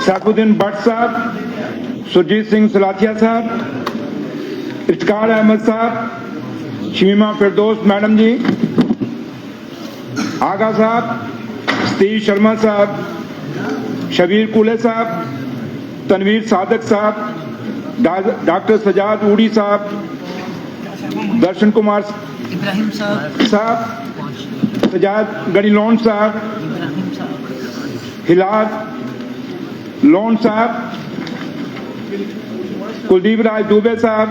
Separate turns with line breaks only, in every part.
सैफुद्दीन भट्ट साहब, सुरजीत सिंह सलाथिया साहब, इफ्तिकार अहमद साहब, शमीमा फिरदौस मैडम जी, आगा साहब, सतीश शर्मा साहब, शबीर कुले साहब, तनवीर सादक साहब, डॉक्टर सजाद ऊड़ी साहब, दर्शन कुमार
इब्राहिम
साहब, सजाद गणिलोन साहब, हिलाल लोन साहब, कुलदीप राज दुबे साहब,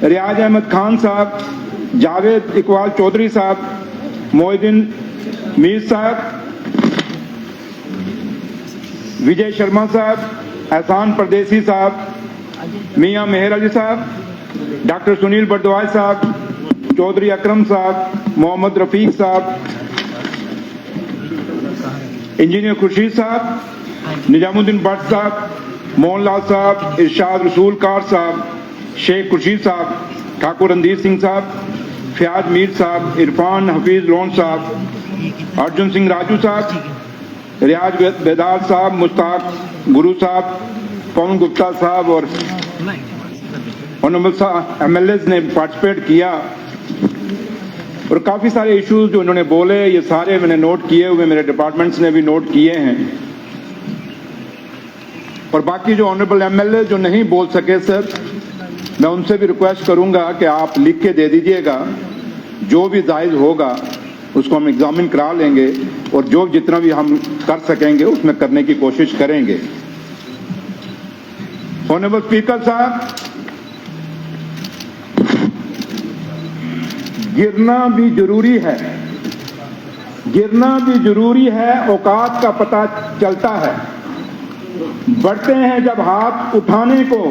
रियाज अहमद खान साहब, जावेद इकबाल चौधरी साहब, मोहिद्दीन मीर साहब, विजय शर्मा साहब, एहसान परदेसी साहब, मियां मेहर अली साहब, डॉक्टर सुनील बरदवाज साहब, चौधरी अकरम साहब, मोहम्मद रफीक साहब, इंजीनियर खुर्शीद साहब, निजामुद्दीन भट्ट साहब, मोहनलाल साहब, इरशाद रसूल कार साहब, शेख खुर्शीद साहब, ठाकुर रणधीर सिंह साहब, फयाज मीर साहब, इरफान हफीज लोन साहब, अर्जुन सिंह राजू साहब, रियाज बेदार साहब, मुश्ताक गुरु साहब, पवन गुप्ता साहब और ऑनरेबल एमएलएज ने पार्टिसिपेट किया और काफ़ी सारे इश्यूज जो उन्होंने बोले ये सारे मैंने नोट किए हुए, मेरे डिपार्टमेंट्स ने भी नोट किए हैं। और बाकी जो ऑनरेबल एमएलए जो नहीं बोल सके सर, मैं उनसे भी रिक्वेस्ट करूंगा कि आप लिख के दे दीजिएगा, जो भी जायज़ होगा उसको हम एग्जामिन करा लेंगे और जो जितना भी हम कर सकेंगे उसमें करने की कोशिश करेंगे। ऑनरेबल स्पीकर साहब, गिरना भी जरूरी है, गिरना भी जरूरी है, औकात का पता चलता है, बढ़ते हैं जब हाथ उठाने को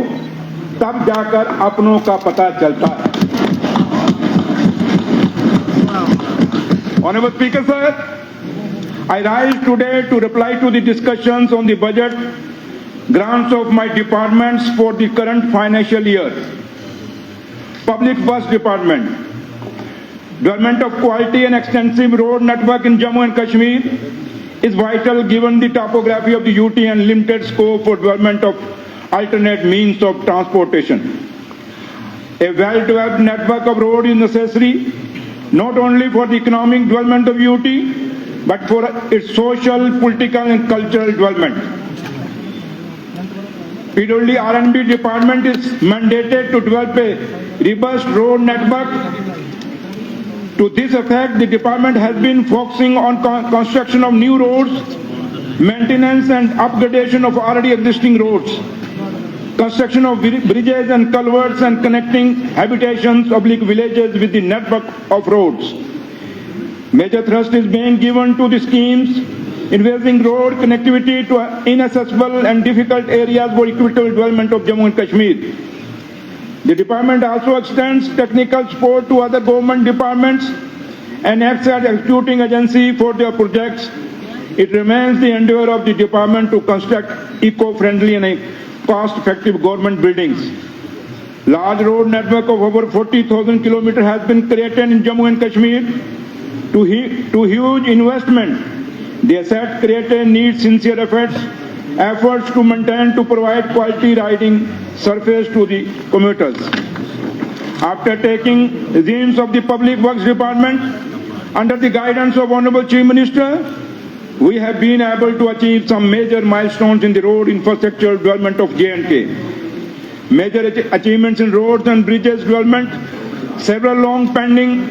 तब जाकर अपनों का पता चलता है। Honorable Speaker sir, I rise today to reply to the discussions on the budget grants of my departments for the current financial year. Public Works Department, development of quality and extensive road network in Jammu and Kashmir is vital given the topography of the UT and limited scope for development of alternate means of transportation. A well-developed network of road is necessary not only for the economic development of UT, but for its social, political and cultural development. PWD R&B department is mandated to develop a robust road network. To this effect, the department has been focusing on construction of new roads, maintenance and upgradation of already existing roads, construction of bridges and culverts and connecting habitations of villages with the network of roads. Major thrust is being given to the schemes involving road connectivity to inaccessible and difficult areas for equitable development of Jammu and Kashmir. The department also extends technical support to other government departments and acts as executing agency for their projects. It remains the endeavor of the department to construct eco-friendly and cost-effective government buildings. Large road network of over 40,000 kilometers has been created in Jammu and Kashmir to huge investment. The asset created needs sincere efforts to maintain, to provide quality riding surface to the commuters. After taking reins of the Public Works Department under the guidance of Honorable Chief Minister, we have been able to achieve some major milestones in the road infrastructure development of J&K. Major achievements in roads and bridges development. Several long pending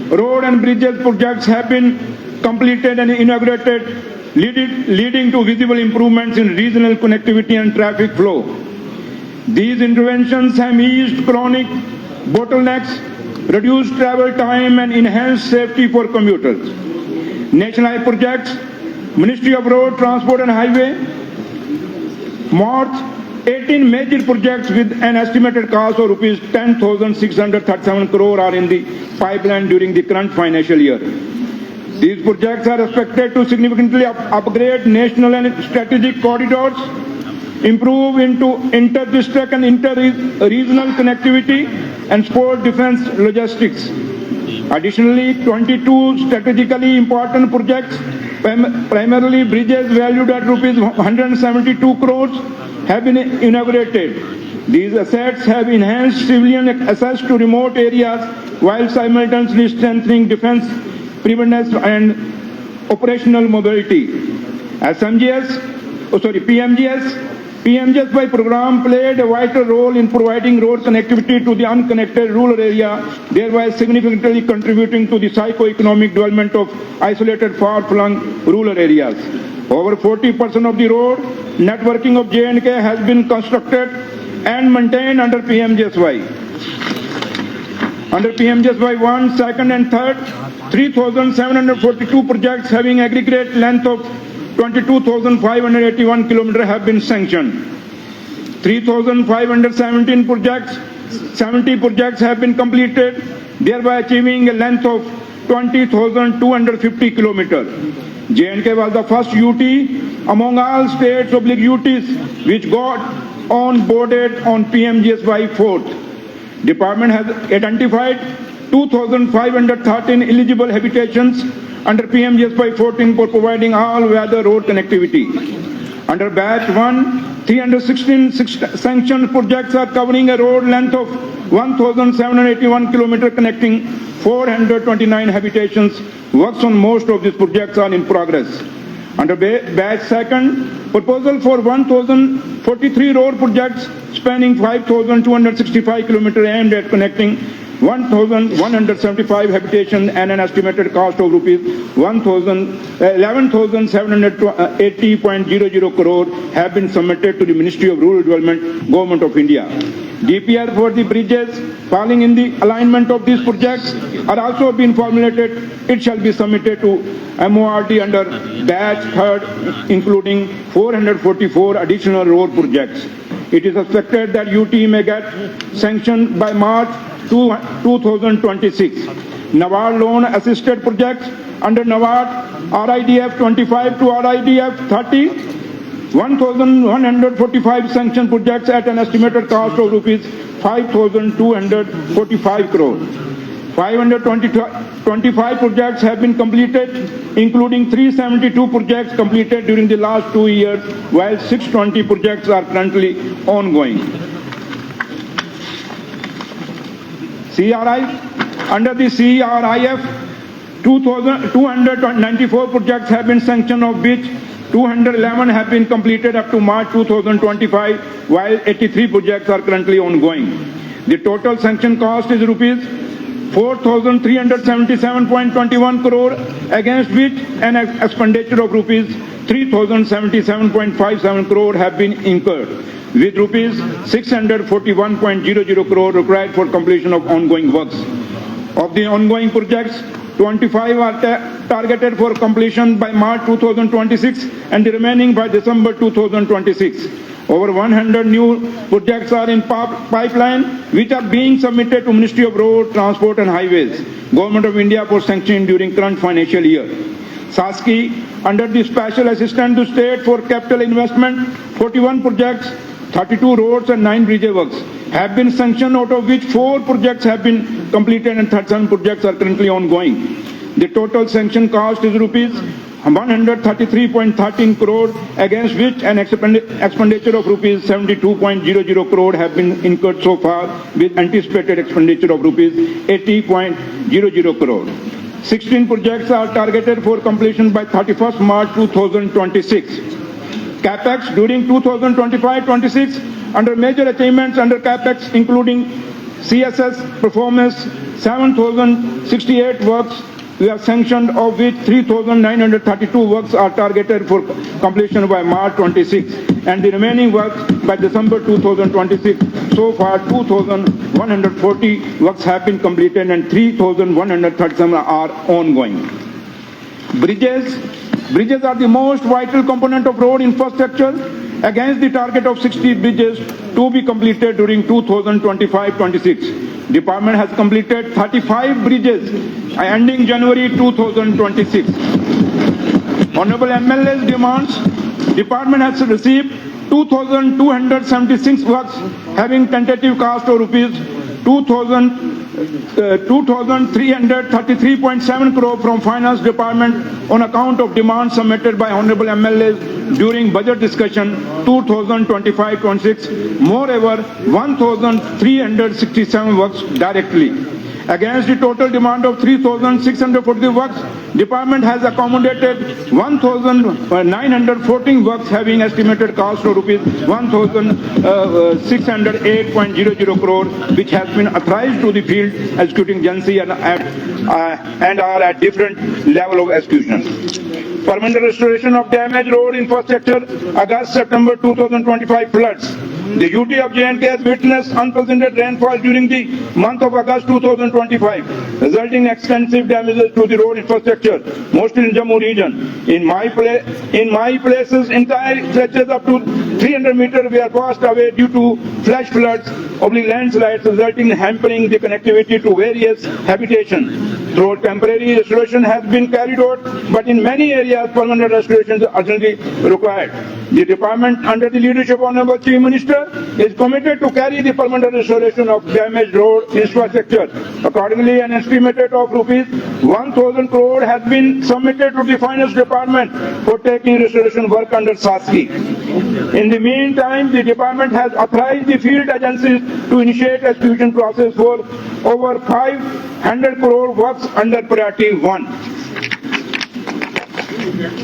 road and bridges projects have been completed and inaugurated, leading to visible improvements in regional connectivity and traffic flow. These interventions have eased chronic bottlenecks, reduced travel time and enhanced safety for commuters. National Highway projects, Ministry of Road, Transport and Highway, marked 18 major projects with an estimated cost of rupees 10,637 crore are in the pipeline during the current financial year. These projects are expected to significantly upgrade national and strategic corridors, improve into inter-district and inter-regional connectivity, and support defense logistics. Additionally, 22 strategically important projects primarily bridges valued at rupees 172 crores have been inaugurated. These assets have enhanced civilian access to remote areas while simultaneously strengthening defense preparedness and operational mobility. As PMGSY program played a vital role in providing road connectivity to the unconnected rural area, thereby significantly contributing to the socio-economic development of isolated, far-flung rural areas. Over 40% of the road networking of J&K has been constructed and maintained under PMGSY. Under PMGSY 1, 2nd and 3rd, 3,742 projects having aggregate length of 22,581 kilometers have been sanctioned. 3,570 projects have been completed, thereby achieving a length of 20,250 kilometers. J&K was the first UT among all states /UTs which got onboarded on PMGSY 4th. Department has identified 2,513 eligible habitations under PMGSY 14 for providing all-weather road connectivity. Under Batch 1, 316 sanctioned projects are covering a road length of 1,781 kilometers connecting 429 habitations. Works on most of these projects are in progress. Under Batch 2nd, proposal for 1,043 road projects spanning 5,265 kilometers aimed at connecting 1,175 habitation and an estimated cost of rupees 11,780.00 crore have been submitted to the Ministry of Rural Development, Government of India. DPR for the bridges falling in the alignment of these projects are also being formulated. It shall be submitted to MORD under Batch 3rd, including 444 additional road projects. It is expected that UT may get sanctioned by March 2026. NABARD loan assisted projects under NABARD RIDF 25 to RIDF 30, 1,145 sanctioned projects at an estimated cost of rupees 5,245 crore. 525 projects have been completed, including 372 projects completed during the last 2 years, while 620 projects are currently ongoing. CRI, under the CRIF, 294 projects have been sanctioned, of which 211 have been completed up to March 2025, while 83 projects are currently ongoing. The total sanction cost is rupees 4,377.21 crore, against which an expenditure of rupees 3,077.57 crore have been incurred, with rupees 641.00 crore required for completion of ongoing works. Of the ongoing projects, 25 are targeted for completion by March 2026 and the remaining by December 2026. Over 100 new projects are in pipeline, which are being submitted to Ministry of Road, Transport and Highways, Government of India for sanction during current financial year. SASKI, under the Special Assistant to State for Capital Investment, 41 projects, 32 roads and 9 bridge works have been sanctioned, out of which 4 projects have been completed and 37 projects are currently ongoing. The total sanction cost is rupees 133.13 crore, against which an expenditure of rupees 72.00 crore have been incurred so far, with anticipated expenditure of rupees 80.00 crore. 16 projects are targeted for completion by 31st March 2026. CapEx during 2025-26 under major achievements under CapEx, including CSS performance, 7,068 works we have sanctioned, of which 3,932 works are targeted for completion by March 26, and the remaining works by December 2026. So far, 2,140 works have been completed and 3,137 are ongoing. Bridges are the most vital component of road infrastructure. Against the target of 60 bridges to be completed during 2025-26. Department has completed 35 bridges ending January 2026. Honorable MLA's demands, Department has received 2,276 works having tentative cost of rupees 2,000 2,333.7 crore from Finance Department on account of demands submitted by Honorable MLAs during budget discussion 2025-26. Moreover, 1,367 works directly. Against the total demand of 3,640 works, Department has accommodated 1,914 works having estimated cost of rupees 1,608.00 crore, which has been authorized to the field executing agency and are at different level of execution. Permanent restoration of damaged road infrastructure, August-September 2025 floods. The UT of J&K has witnessed unprecedented rainfall during the month of August 2025, resulting in extensive damages to the road infrastructure, mostly in Jammu region. In my places, entire stretches up to 300 meters were washed away due to flash floods or landslides, resulting in hampering the connectivity to various habitations. Though temporary restoration has been carried out, but in many areas permanent restoration is urgently required. The department, under the leadership of Honorable Chief Minister, is committed to carry the permanent restoration of damaged road infrastructure. Accordingly, an estimate of rupees 1,000 crore has been submitted to the Finance Department for taking restoration work under SASCI. In the meantime, the department has authorized the field agencies to initiate execution process for over 500 crore works under Priority 1.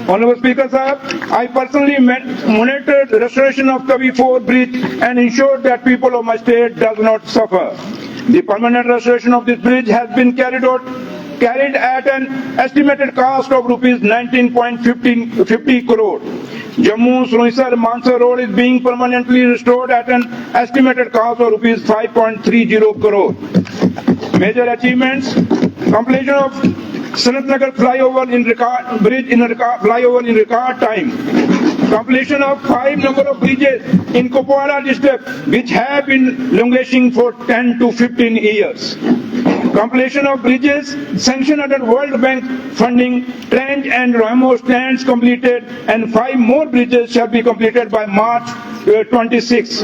Honorable Speaker Sahab, I personally monitored the restoration of Kavi 4 bridge and ensured that people of my state does not suffer. The permanent restoration of this bridge has been carried at an estimated cost of rupees 19.50 crore. Jammu-Srinagar Mansar Road is being permanently restored at an estimated cost of rupees 5.30 crore. Major achievements: completion of Sanatnagar flyover in record time. Completion of 5 number of bridges in Kupwara district which have been languishing for 10 to 15 years. Completion of bridges sanctioned under World Bank funding, Trench and Ramo stands completed, and 5 more bridges shall be completed by March 26.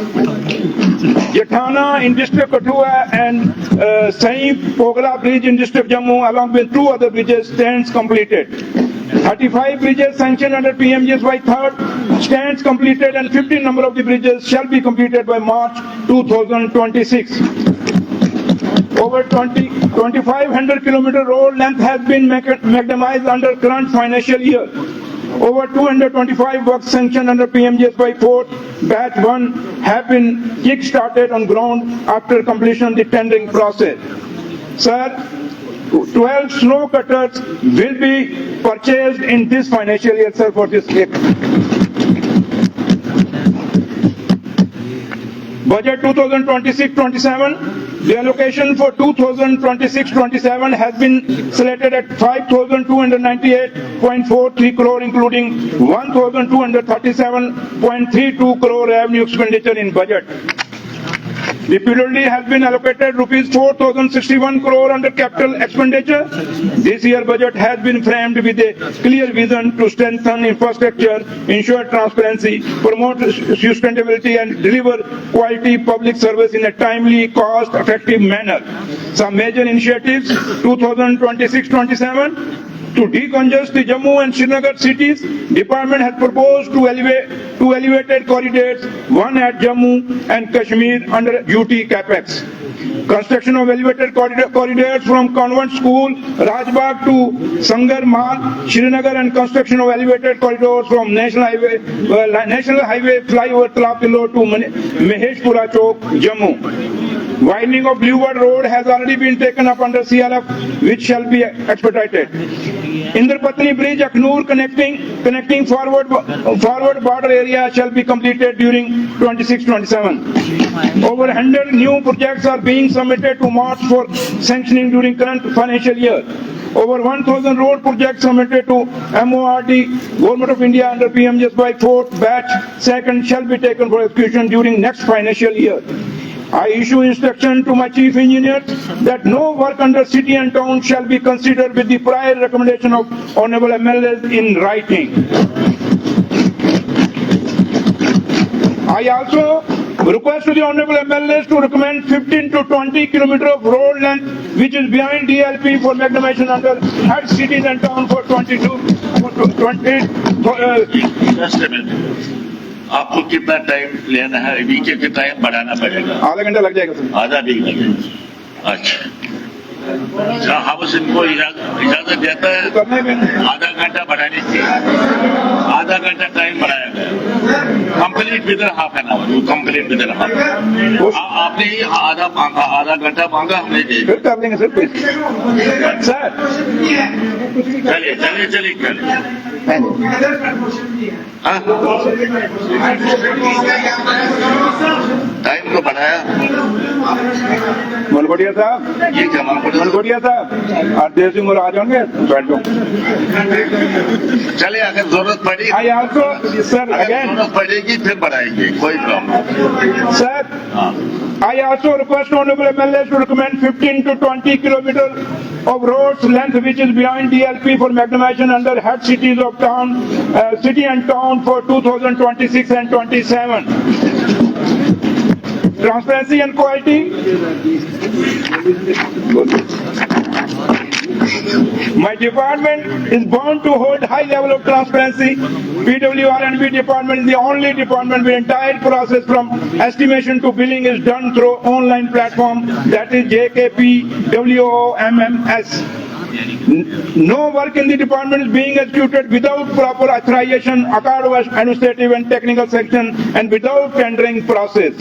Yathana in district Kathua and Saif Pogla bridge in district Jammu along with 2 other bridges stands completed. 35 bridges sanctioned under PMGSY 3rd stands completed, and 15 number of the bridges shall be completed by March 2026. Over 2,500 kilometer road length has been maximized under current financial year. Over 225 works sanctioned under PMGSY 4th Batch 1 have been kick-started on ground after completion of the tendering process. Sir, 12 snow cutters will be purchased in this financial year, sir, for this year. Budget 2026-27, the allocation for 2026-27 has been selected at 5,298.43 crore, including 1,237.32 crore revenue expenditure in budget. Repeatedly has been allocated rupees 4,061 crore under capital expenditure. This year budget has been framed with a clear vision to strengthen infrastructure, ensure transparency, promote sustainability and deliver quality public service in a timely, cost-effective manner. Some major initiatives 2026-27. To decongest the Jammu and Srinagar cities, Department has proposed two elevated corridors, one at Jammu and Kashmir under UT Capex. Construction of elevated corridors from Convent School, Rajbagh to Sangar Mall, Srinagar, and construction of elevated corridors from National Highway flyover Talapilo to Maheshpura Chowk, Jammu. Widening of Bluebird Road has already been taken up under CLF, which shall be expedited. Indrapatni Bridge, Aknoor connecting forward border area shall be completed during 26-27. Over 100 new projects are being submitted to March for sanctioning during current financial year. Over 1,000 road projects submitted to MORD, Government of India under PMGSY 4th Batch 2nd shall be taken for execution during next financial year. I issue instruction to my chief engineer that no work under city and town shall be considered with the prior recommendation of Honorable MLAs in writing. I also Request to the Honorable MLAs to recommend 15 to 20 kilometers of road length which is behind DLP for magnetization under head cities and town for 20.
Just a minute. आपको कितना time लेना है? VK के time बढ़ाना पड़ेगा।
आधा घंटा लग जाएगा सर।
आधा भी लगेगा। अच्छा, हम इनको इजाजत देता है आधा घंटा बढ़ाने की। आधा घंटा टाइम बढ़ाया गया। Complete within half an hour. Complete within half. आपने आधा घंटा मांगा, हमने दे दिया।
फिर कर लेंगे सर। सर
चलिए। टाइम तो बढ़ाया।
मनकोटिया साहब,
ये क्या
मनकोटिया साहब, आदेश सिंह आ जाएंगे, बैठो।
चलिए, अगर जरूरत पड़ी
आई आल्सो सर अगेन
जरूरत पड़ेगी फिर बढ़ाएंगे, कोई problem.
Sir, I also request Honorable MLAs to recommend 15 to 20 kilometers of roads length which is behind DLP for magnetization under head cities of town, city and town for 2026 and 27. Transparency and quality. My department is bound to hold high level of transparency. PWR&B department is the only department where entire process from estimation to billing is done through online platform, that is JKP WOMMS. No work in the department is being executed without proper authorization, according to administrative and technical section, and without tendering process.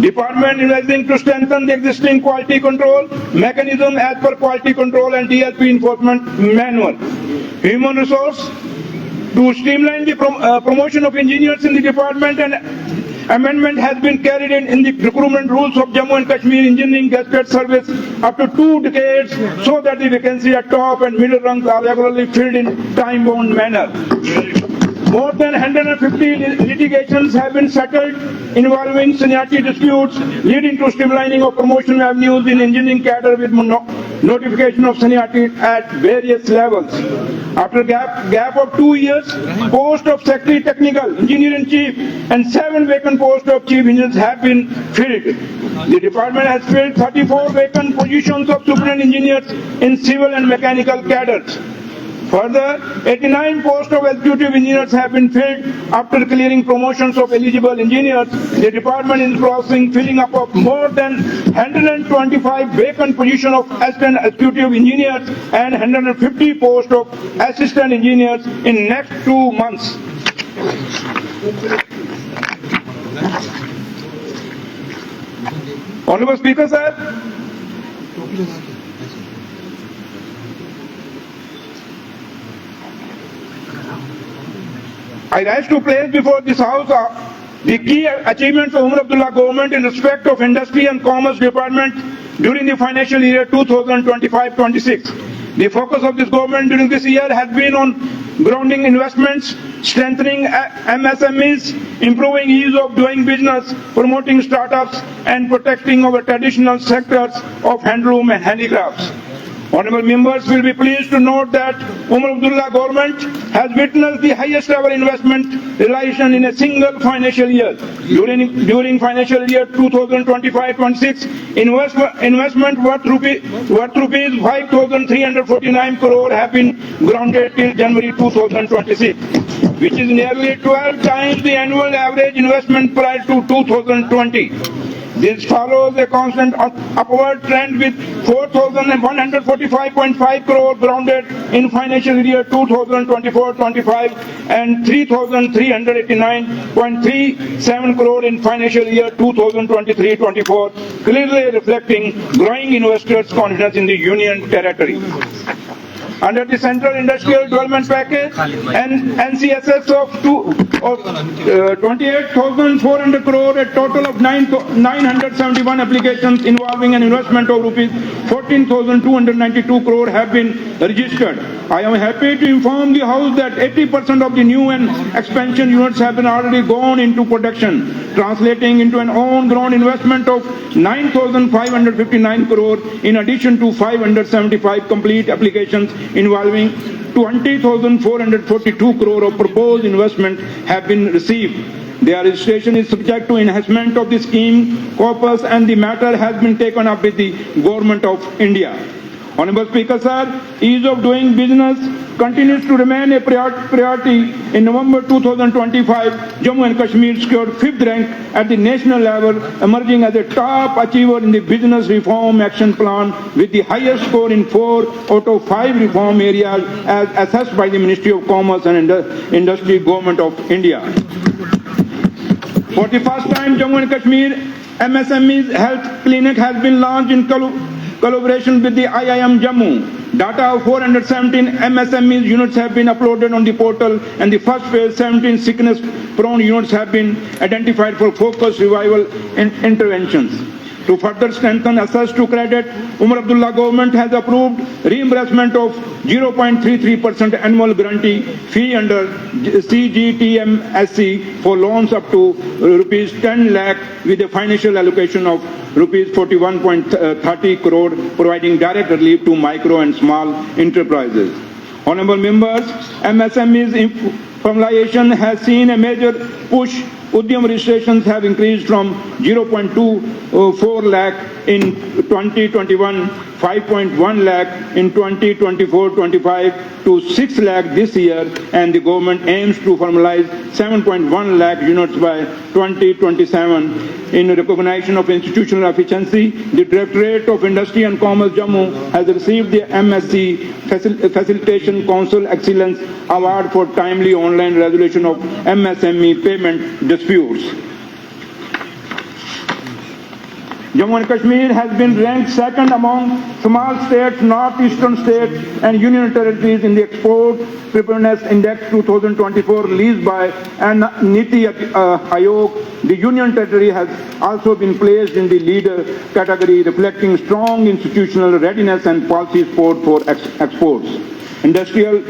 Department is investing to strengthen the existing quality control mechanism as per quality control and DLP enforcement manual. Human resource to streamline the promotion of engineers in the department, and amendment has been carried in the recruitment rules of Jammu and Kashmir Engineering Gazetted Service up to 2 decades so that the vacancy at top and middle ranks are regularly filled in time-bound manner. More than 150 litigations have been settled involving seniority disputes, leading to streamlining of promotion avenues in engineering cadre with notification of seniority at various levels. After gap of 2 years, post of Secretary Technical, Engineering Chief and 7 vacant posts of Chief Engineers have been filled. The department has filled 34 vacant positions of Superintendent Engineers in civil and mechanical cadres. Further, 89 posts of executive engineers have been filled after clearing promotions of eligible engineers. The department is processing filling up of more than 125 vacant positions of assistant executive engineers and 150 posts of assistant engineers in next 2 months. Honorable Speaker, sir. I rise to place before this House the key achievements of Umar Abdullah government in respect of Industry and Commerce Department during the financial year 2025-26. The focus of this government during this year has been on grounding investments, strengthening MSMEs, improving ease of doing business, promoting startups, and protecting our traditional sectors of handloom and handicrafts. Honorable members will be pleased to note that Umar Abdullah government has witnessed the highest ever investment realization in a single financial year. During financial year 2025-26, investment worth rupees 5,349 crore have been grounded till January 2026, which is nearly 12 times the annual average investment prior to 2020. This follows a constant upward trend with 4,145.5 crore grounded in financial year 2024-25 and 3,389.37 crore in financial year 2023-24, clearly reflecting growing investors' confidence in the Union Territory. Under the Central Industrial Development Package and NCSS of 28,400 crore, a total of 971 applications involving an investment of rupees 14,292 crore have been registered. I am happy to inform the House that 80% of the new and expansion units have been already gone into production, translating into an on-ground investment of 9,559 crore in addition to 575 complete applications involving 20,442 crore of proposed investment have been received. Their registration is subject to enhancement of the scheme corpus, and the matter has been taken up with the Government of India. Honorable Speaker, sir, ease of doing business continues to remain a priority. In November 2025, Jammu and Kashmir secured 5th rank at the national level, emerging as a top achiever in the Business Reform Action Plan with the highest score in 4 out of 5 reform areas as assessed by the Ministry of Commerce and Industry, Government of India. For the first time, Jammu and Kashmir MSMEs Health Clinic has been launched in collaboration with the IIM Jammu. Data of 417 MSMEs units have been uploaded on the portal, and the first phase 17 sickness-prone units have been identified for focused revival interventions. To further strengthen access to credit, Umar Abdullah government has approved reimbursement of 0.33% annual guarantee fee under CGTMSE for loans up to rupees 10 lakh with a financial allocation of rupees 41.30 crore, providing direct relief to micro and small enterprises. Honorable members, MSMEs formalization has seen a major push. Udyam registrations have increased from 0.24 lakh in 2021, 5.1 lakh in 2024-25 to 6 lakh this year, and the government aims to formalize 7.1 lakh units by 2027. In recognition of institutional efficiency, the Directorate of Industry and Commerce Jammu has received the MSc Facilitation Council Excellence Award for timely online resolution of MSME payment disputes. Jammu and Kashmir has been ranked second among small states, northeastern states and union territories in the Export Preparedness Index 2024 released by Niti Aayog. The union territory has also been placed in the leader category, reflecting strong institutional readiness and policy support for exports. Industrial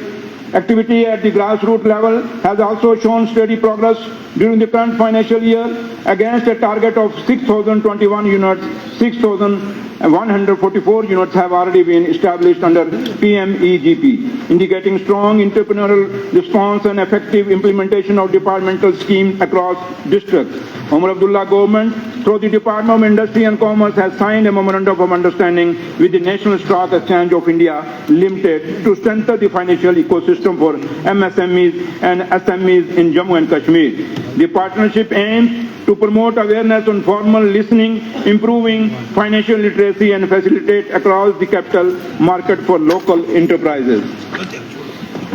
activity at the grassroots level has also shown steady progress during the current financial year against a target of 6,021 units. 6,144 units have already been established under PMEGP, indicating strong entrepreneurial response and effective implementation of departmental schemes across districts. Umar Abdullah government, through the Department of Industry and Commerce, has signed a memorandum of understanding with the National Stock Exchange of India Limited to strengthen the financial ecosystem for MSMEs and SMEs in Jammu and Kashmir. The partnership aims to promote awareness on formal listening, improving financial literacy, and facilitate across the capital market for local enterprises.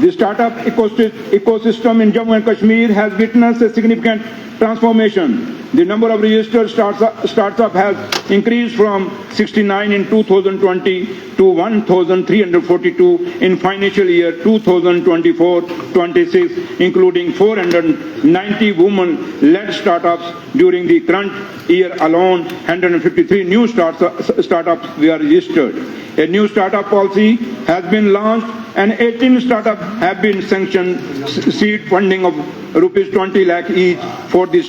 The startup ecosystem in Jammu and Kashmir has witnessed a significant transformation. The number of registered startups has increased from 69 in 2020 to 1,342 in financial year 2024-26, including 490 women-led startups. During the current year alone, 153 new startups were registered. A new startup policy has been launched and 18 startups have been sanctioned seed funding of rupees 20 lakh each. For this,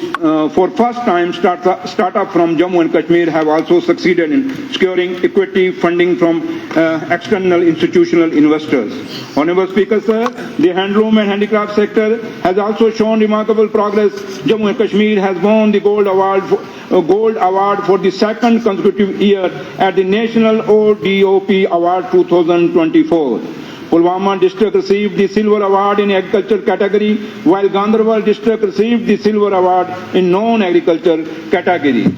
for first time, startup from Jammu and Kashmir have also succeeded in securing equity funding from external institutional investors. Honorable Speaker, sir, the handloom and handicraft sector has also shown remarkable progress. Jammu and Kashmir has won the gold award for the second consecutive year at the National ODOP Award 2024. Pulwama district received the silver award in agriculture category, while Gandarbal district received the silver award in non-agriculture category.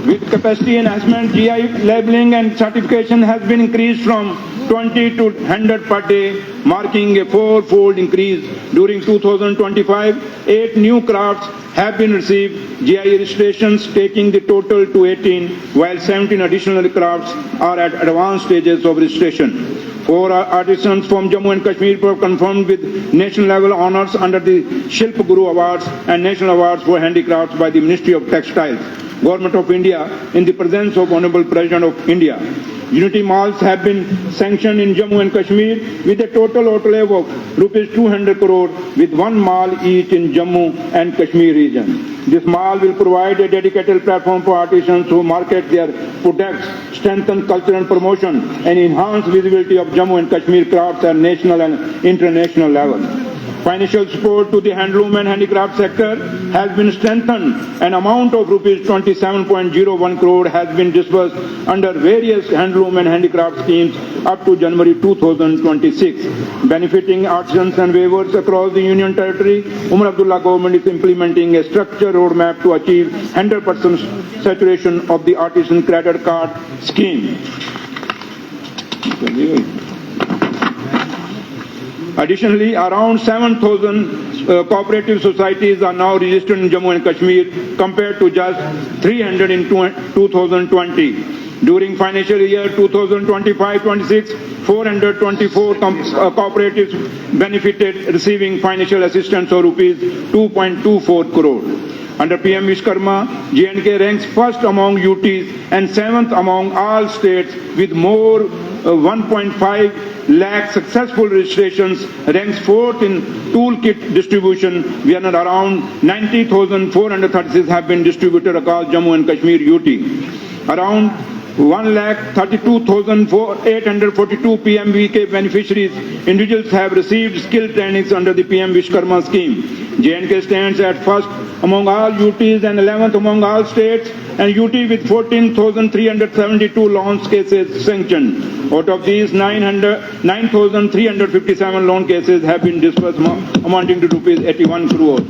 With capacity enhancement, GI labeling and certification has been increased from 20 to 100 per day, marking a four-fold increase. During 2025, 8 new crafts have been received GI registrations, taking the total to 18, while 17 additional crafts are at advanced stages of registration. 4 artisans from Jammu and Kashmir were confirmed with national level honors under the Shilp Guru Awards and National Awards for Handicrafts by the Ministry of Textiles, Government of India, in the presence of Honorable President of India. Unity malls have been sanctioned in Jammu and Kashmir with a total outlay of rupees 200 crore, with 1 mall each in Jammu and Kashmir region. This mall will provide a dedicated platform for artisans who market their products, strengthen cultural promotion, and enhance visibility of Jammu and Kashmir crafts at national and international level. Financial support to the handloom and handicraft sector has been strengthened. An amount of rupees 27.01 crore has been disbursed under various handloom and handicraft schemes up to January 2026, benefiting artisans and weavers across the Union Territory. Umar Abdullah government is implementing a structured roadmap to achieve 100% saturation of the artisan credit card scheme. Additionally, around 7,000 cooperative societies are now registered in Jammu and Kashmir compared to just 300 in 2020. During financial year 2025-26, 424 cooperatives benefited, receiving financial assistance of rupees 2.24 crore. Under PM Vishwakarma, J&K ranks first among UTs and 7th among all states with more 1.5 lakh successful registrations, ranks 4th in toolkit distribution, where around 90,436 have been distributed across Jammu and Kashmir UT. Around 1,32,842 PMVK beneficiaries, individuals have received skill trainings under the PM Vishwakarma scheme. J&K stands at first among all UTs and 11th among all states, and UT with 14,372 loan cases sanctioned. Out of these, 9,357 loan cases have been disbursed, amounting to rupees 81 crores.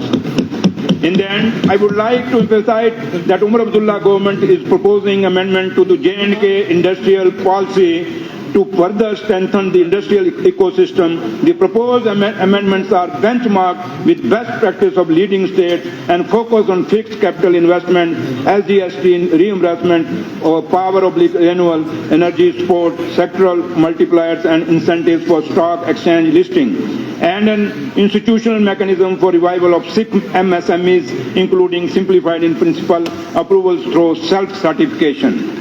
In the end, I would like to emphasize that Umar Abdullah government is proposing amendment to the J&K industrial policy to further strengthen the industrial ecosystem. The proposed amendments are benchmarked with best practice of leading states and focus on fixed capital investment, SGST reimbursement, or power oblique renewal, energy support, sectoral multipliers and incentives for stock exchange listing, and an institutional mechanism for revival of SIC MSMEs, including simplified in principle approvals through self-certification.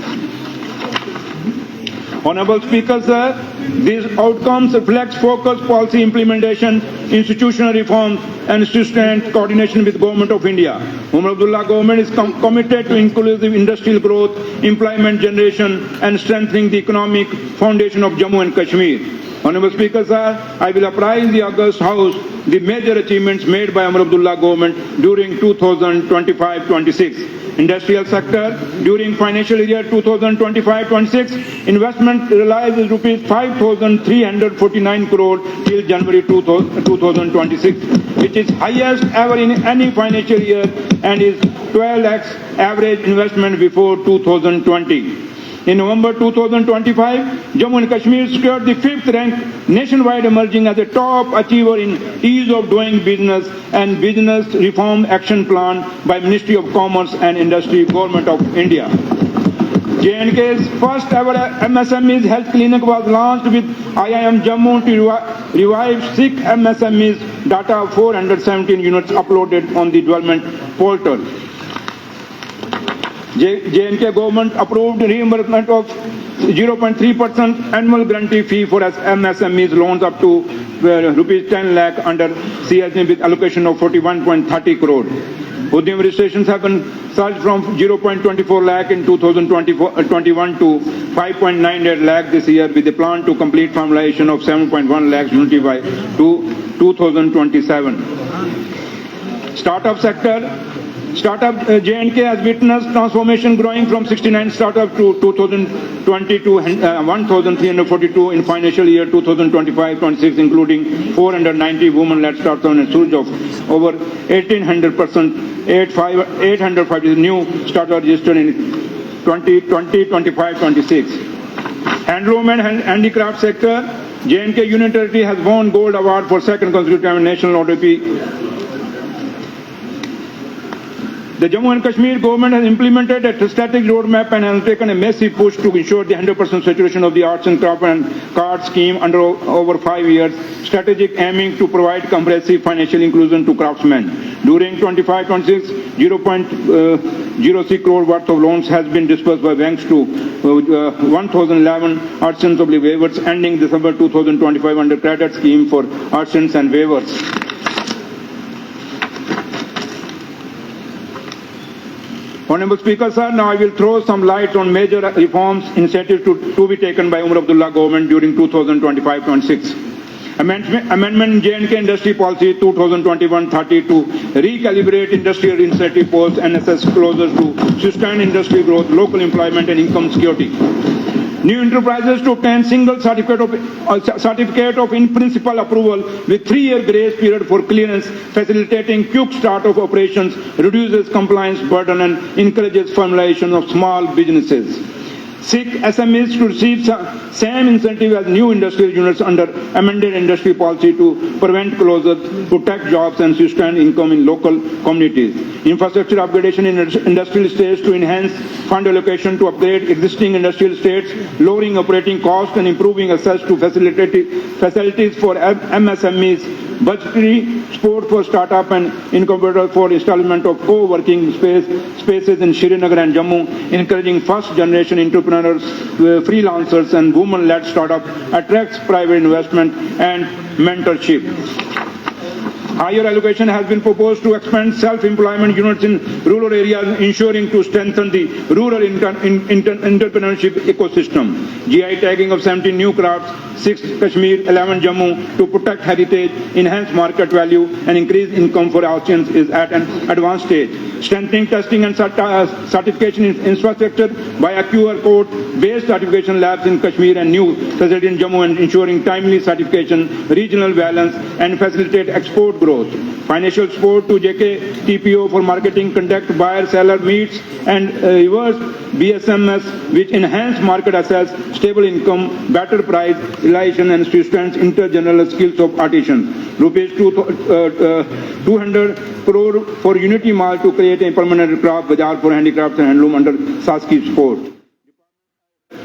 Honorable Speaker, sir, these outcomes reflect focused policy implementation, institutional reforms, and sustained coordination with Government of India. Umar Abdullah government is committed to inclusive industrial growth, employment generation, and strengthening the economic foundation of Jammu and Kashmir. Honorable Speaker, sir, I will apprise the August House the major achievements made by Umar Abdullah government during 2025-26. Industrial sector, during financial year 2025-26, investment realized is rupees 5,349 crore till January 2026, which is highest ever in any financial year and is 12x average investment before 2020. In November 2025, Jammu and Kashmir secured the 5th rank nationwide, emerging as a top achiever in ease of doing business and business reform action plan by Ministry of Commerce and Industry, Government of India. J&K's first ever MSMEs health clinic was launched with IIM Jammu to revive SIC MSMEs data of 417 units uploaded on the development portal. J&K government approved reimbursement of 0.3% annual guarantee fee for MSMEs loans up to rupees 10 lakh under CSM with allocation of 41.30 crore. Udyam registrations have been surged from 0.24 lakh in 2021 to 5.98 lakh this year, with a plan to complete formalization of 7.1 lakhs unity by 2027. Startup sector. Startup J&K has witnessed transformation growing from 69 startups to 2020 to 1,342 in financial year 2025-26, including 490 women-led startups and a surge of over 850 new startups registered in 2020-25-26. Handloom and handicraft sector, J&K Union Territory has won Gold Award for second consecutive time in National ODP. The Jammu and Kashmir government has implemented a strategic roadmap and has taken a massive push to ensure the 100% saturation of the arts and craft and card scheme under over 5 years, strategic aiming to provide comprehensive financial inclusion to craftsmen. During 25-26, 0.06 crore worth of loans has been disbursed by banks to 1,011 artisans of waivers ending December 2025 under credit scheme for artisans and waivers. Honorable Speaker, sir, now I will throw some light on major reforms initiatives to be taken by Umar Abdullah government during 2025-26. Amendment in J&K Industry Policy 2021-30 to recalibrate industrial incentive posts and assess closer to sustain industry growth, local employment and income security. New enterprises to obtain single certificate of in-principle approval with 3-year grace period for clearance, facilitating quick start of operations, reduces compliance burden and encourages formulation of small businesses. Seek SMEs to receive same incentive as new industrial units under amended industry policy to prevent closure, protect jobs and sustain income in local communities. Infrastructure upgradation in industrial estates to enhance fund allocation to upgrade existing industrial estates, lowering operating costs and improving access to facilities for MSMEs. Budgetary support for startup and incubator for establishment of co-working spaces in Srinagar and Jammu, encouraging first generation entrepreneurs, freelancers and women-led startup, attracts private investment and mentorship. Higher allocation has been proposed to expand self-employment units in rural areas, ensuring to strengthen the rural entrepreneurship ecosystem. GI tagging of 17 new crafts, 6 Kashmir, 11 Jammu, to protect heritage, enhance market value, and increase income for Asians is at an advanced stage. Strengthening testing and certification infrastructure by a QR code-based certification labs in Kashmir and new facility in Jammu, and ensuring timely certification, regional balance, and facilitate export growth. Financial support to JK TPO for marketing, conduct buyer-seller meets, and reverse BSMS, which enhance market access, stable income, better price realization, and strengthens intergeneral skills of artisans. Rupees 200 crore for Unity Mall to create a permanent craft bazaar for handicrafts and handloom under SASKI support.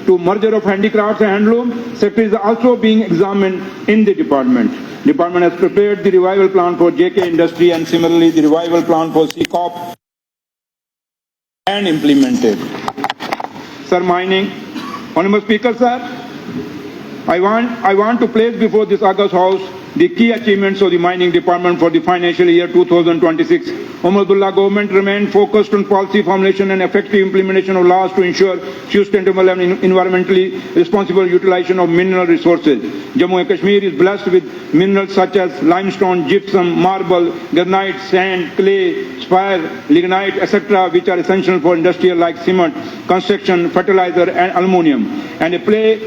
To merger of handicrafts and handloom sector is also being examined in the department. Department has prepared the revival plan for JK Industry and similarly the revival plan for CCOP and implemented. Sir, mining. Honorable Speaker, sir, I want to place before this August House the key achievements of the mining department for the financial year 2026. Ahmadullah government remained focused on policy formulation and effective implementation of laws to ensure sustainable and environmentally responsible utilization of mineral resources. Jammu and Kashmir is blessed with minerals such as limestone, gypsum, marble, granite, sand, clay, spire, lignite, etc., which are essential for industrial like cement, construction, fertilizer, and aluminium, and play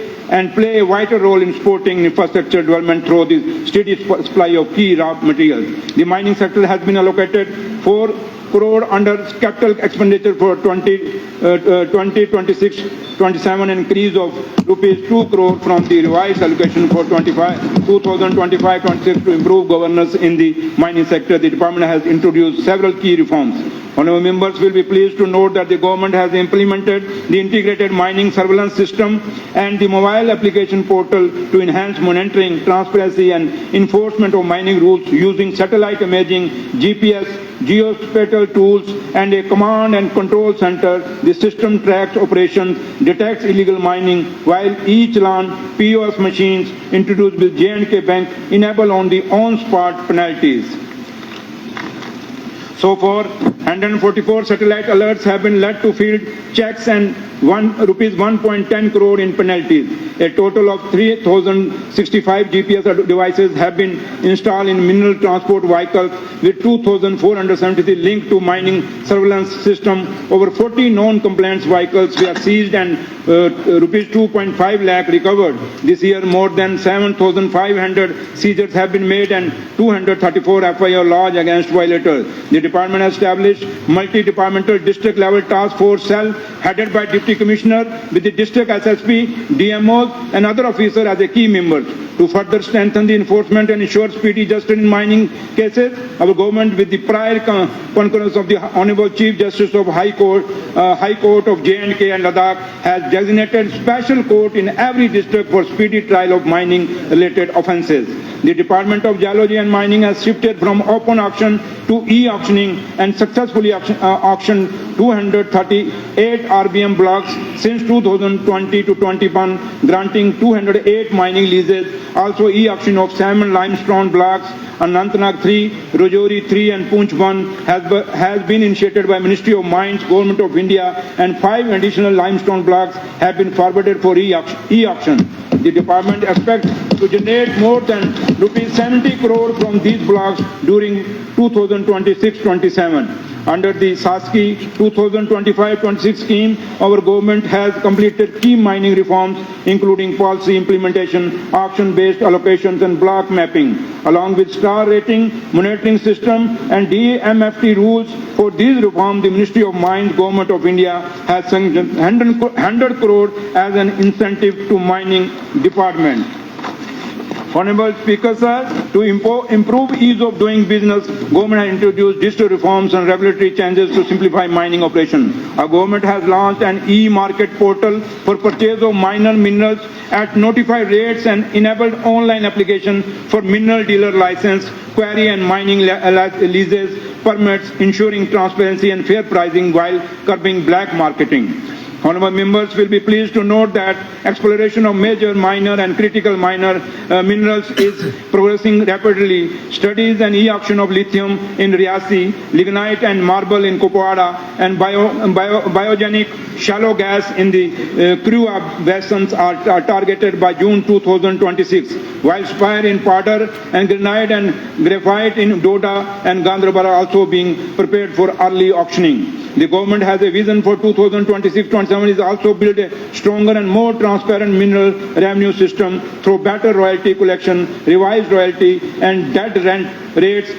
a vital role in supporting infrastructure development through the steady supply of key raw materials. The mining sector has been allocated 4 crore under capital expenditure for 2026-27, an increase of rupees 2 crore from the revised allocation for 2025-26 to improve governance in the mining sector. The department has introduced several key reforms. Honourable members will be pleased to note that the government has implemented the integrated mining surveillance system and the mobile application portal to enhance monitoring, transparency and enforcement of mining rules using satellite imaging, GPS, geospatial tools and a command and control center. The system tracks operations, detects illegal mining, while each land POS machines introduced with J&K Bank enable on the on-spot penalties. So far, 144 satellite alerts have been led to field checks and rupees 1.10 crore in penalties. A total of 3,065 GPS devices have been installed in mineral transport vehicles, with 2,473 linked to mining surveillance system. Over 40 non-compliance vehicles were seized and rupees 2.5 lakh recovered. This year, more than 7,500 seizures have been made and 234 FIR lodged against violators. The department has established multi-departmental district-level task force cell headed by Deputy Commissioner with the district SSP, DMOs and other officers as a key members. To further strengthen the enforcement and ensure speedy justice in mining cases, our government, with the prior concurrence of the Honourable Chief Justice of High Court of J&K and Ladakh, has designated special court in every district for speedy trial of mining-related offences. The Department of Geology and Mining has shifted from open auction to e-auctioning and successfully auctioned 238 RBM blocks since 2020 to 21, granting 208 mining leases. Also, e-auction of salmon limestone blocks, Anantnag 3, Rajouri 3 and Poonch 1 has been initiated by Ministry of Mines, Government of India, and 5 additional limestone blocks have been forwarded for e-auction. The department expects to generate more than rupees 70 crore from these blocks during 2026-27. Under the SASKI 2025-26 scheme, our government has completed key mining reforms, including policy implementation, auction-based allocations, and block mapping, along with star rating, monitoring system, and DMFT rules. For these reforms, the Ministry of Mines, Government of India, has sanctioned 100 crore as an incentive to mining department. Honorable Speaker, sir, to improve ease of doing business, government has introduced digital reforms and regulatory changes to simplify mining operation. Our government has launched an e-market portal for purchase of minor minerals at notified rates and enabled online application for mineral dealer license, quarry and mining leases, permits, ensuring transparency and fair pricing while curbing black marketing. Honourable members will be pleased to note that exploration of major, minor and critical minerals is progressing rapidly. Studies and e-auction of lithium in Riasi, lignite and marble in Kupwara, and biogenic shallow gas in the Krua basins are targeted by June 2026, while spire in Padar and granite and graphite in Doda and Gandharbala are also being prepared for early auctioning. The government has a vision for 2026-27 is also build a stronger and more transparent mineral revenue system through better royalty collection, revised royalty and dead rent rates,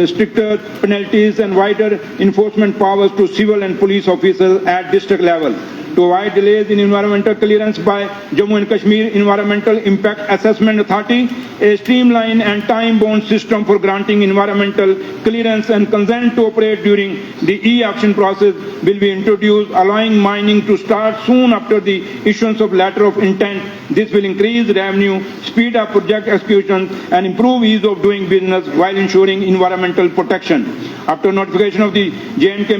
stricter penalties and wider enforcement powers to civil and police officers at district level. To avoid delays in environmental clearance by Jammu and Kashmir Environmental Impact Assessment Authority, a streamlined and time-bound system for granting environmental clearance and consent to operate during the e-auction process will be introduced, allowing mining to start soon after the issuance of letter of intent. This will increase revenue, speed up project execution, and improve ease of doing business while ensuring environmental protection. After notification of the J&K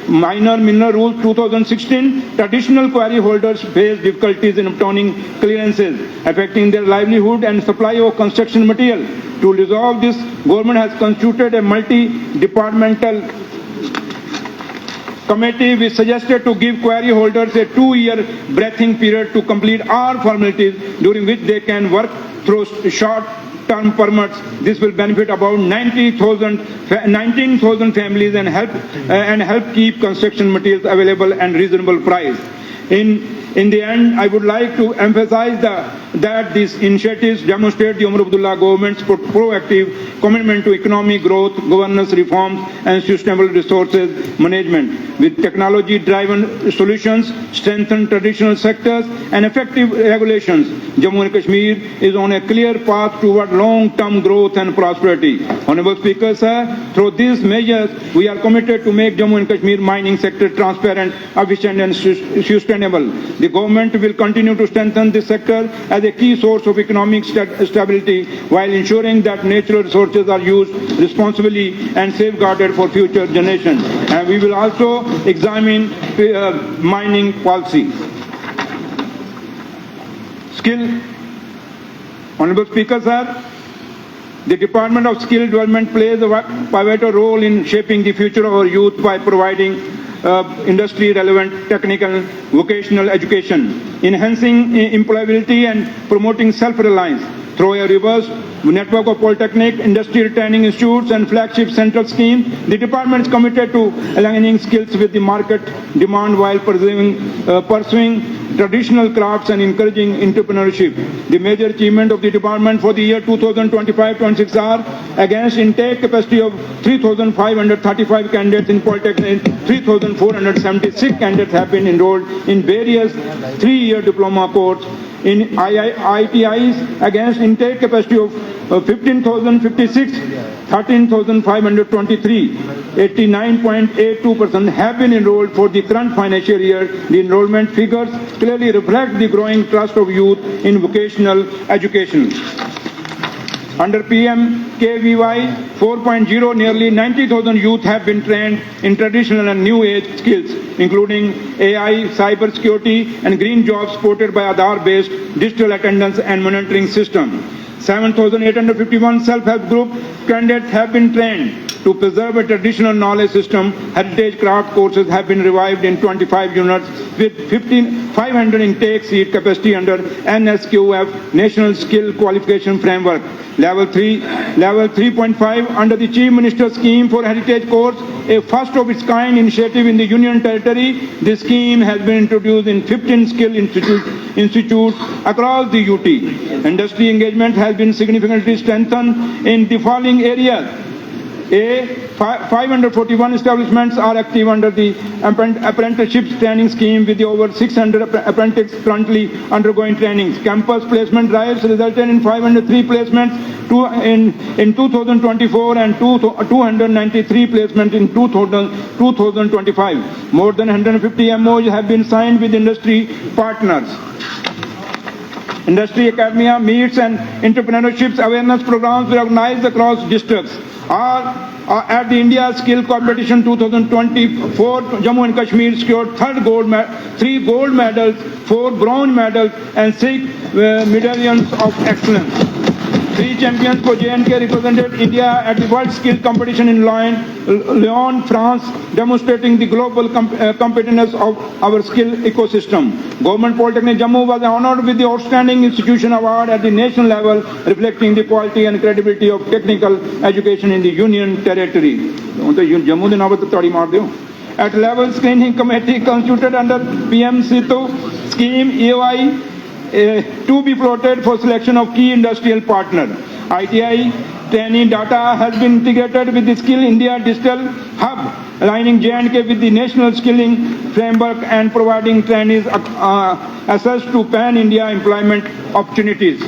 Minor Mineral Rules 2016, traditional quarry holders face difficulties in obtaining clearances, affecting their livelihood and supply of construction material. To resolve this, government has constituted a multi-departmental committee which suggested to give quarry holders a 2-year breathing period to complete all formalities, during which they can work through short-term permits. This will benefit about 19,000 families and help keep construction materials available and reasonable price. In the end, I would like to emphasize that these initiatives demonstrate the Umar Abdullah government's proactive commitment to economic growth, governance reforms, and sustainable resources management. With technology-driven solutions, strengthened traditional sectors, and effective regulations, Jammu and Kashmir is on a clear path toward long-term growth and prosperity. Honourable Speaker, sir, through these measures, we are committed to make Jammu and Kashmir mining sector transparent, efficient, and sustainable. The government will continue to strengthen this sector as a key source of economic stability while ensuring that natural resources are used responsibly and safeguarded for future generations. And we will also examine mining policy. Honourable Speaker, sir, the Department of Skill Development plays a pivotal role in shaping the future of our youth by providing industry-relevant technical vocational education, enhancing employability and promoting self-reliance through a robust network of polytechnic, industrial training institutes and flagship central scheme. The department is committed to aligning skills with the market demand while pursuing traditional crafts and encouraging entrepreneurship. The major achievement of the department for the year 2025-26 are against intake capacity of 3,535 candidates in polytechnic, 3,476 candidates have been enrolled in various 3-year diploma courses. In ITIs, against intake capacity of 15,056, 13,523, 89.82% have been enrolled for the current financial year. The enrollment figures clearly reflect the growing trust of youth in vocational education. Under PMKVY 4.0, nearly 90,000 youth have been trained in traditional and new age skills, including AI, cyber security, and green jobs supported by Aadhaar-based digital attendance and monitoring system. 7,851 self-help group candidates have been trained To preserve a traditional knowledge system, heritage craft courses have been revived in 25 units with 500 intake seat capacity under NSQF National Skill Qualification Framework. Level 3.5 under the Chief Minister's Scheme for Heritage Course, a first of its kind initiative in the Union Territory. This scheme has been introduced in 15 skill institutes across the UT. Industry engagement has been significantly strengthened in the following areas. 541 establishments are active under the apprenticeship training scheme with over 600 apprentices currently undergoing trainings. Campus placement drives resulted in 503 placements in 2024 and 293 placements in 2025. More than 150 MOUs have been signed with industry partners. Industry academia meets and entrepreneurship awareness programs were organized across districts. At the India Skill Competition 2024, Jammu and Kashmir secured 3 gold medals, 4 bronze medals, and 6 medallions of excellence. 3 champions for J&K represented India at the World Skill Competition in Lyon, France, demonstrating the global competitiveness of our skill ecosystem. Government Polytechnic Jammu was honored with the Outstanding Institution Award at the national level, reflecting the quality and credibility of technical education in the Union Territory. At level screening committee constituted under PM Situ scheme EOI to be floated for selection of key industrial partner. ITI training data has been integrated with the Skill India Digital Hub, aligning J&K with the national skilling framework and providing trainees access to pan-India employment opportunities.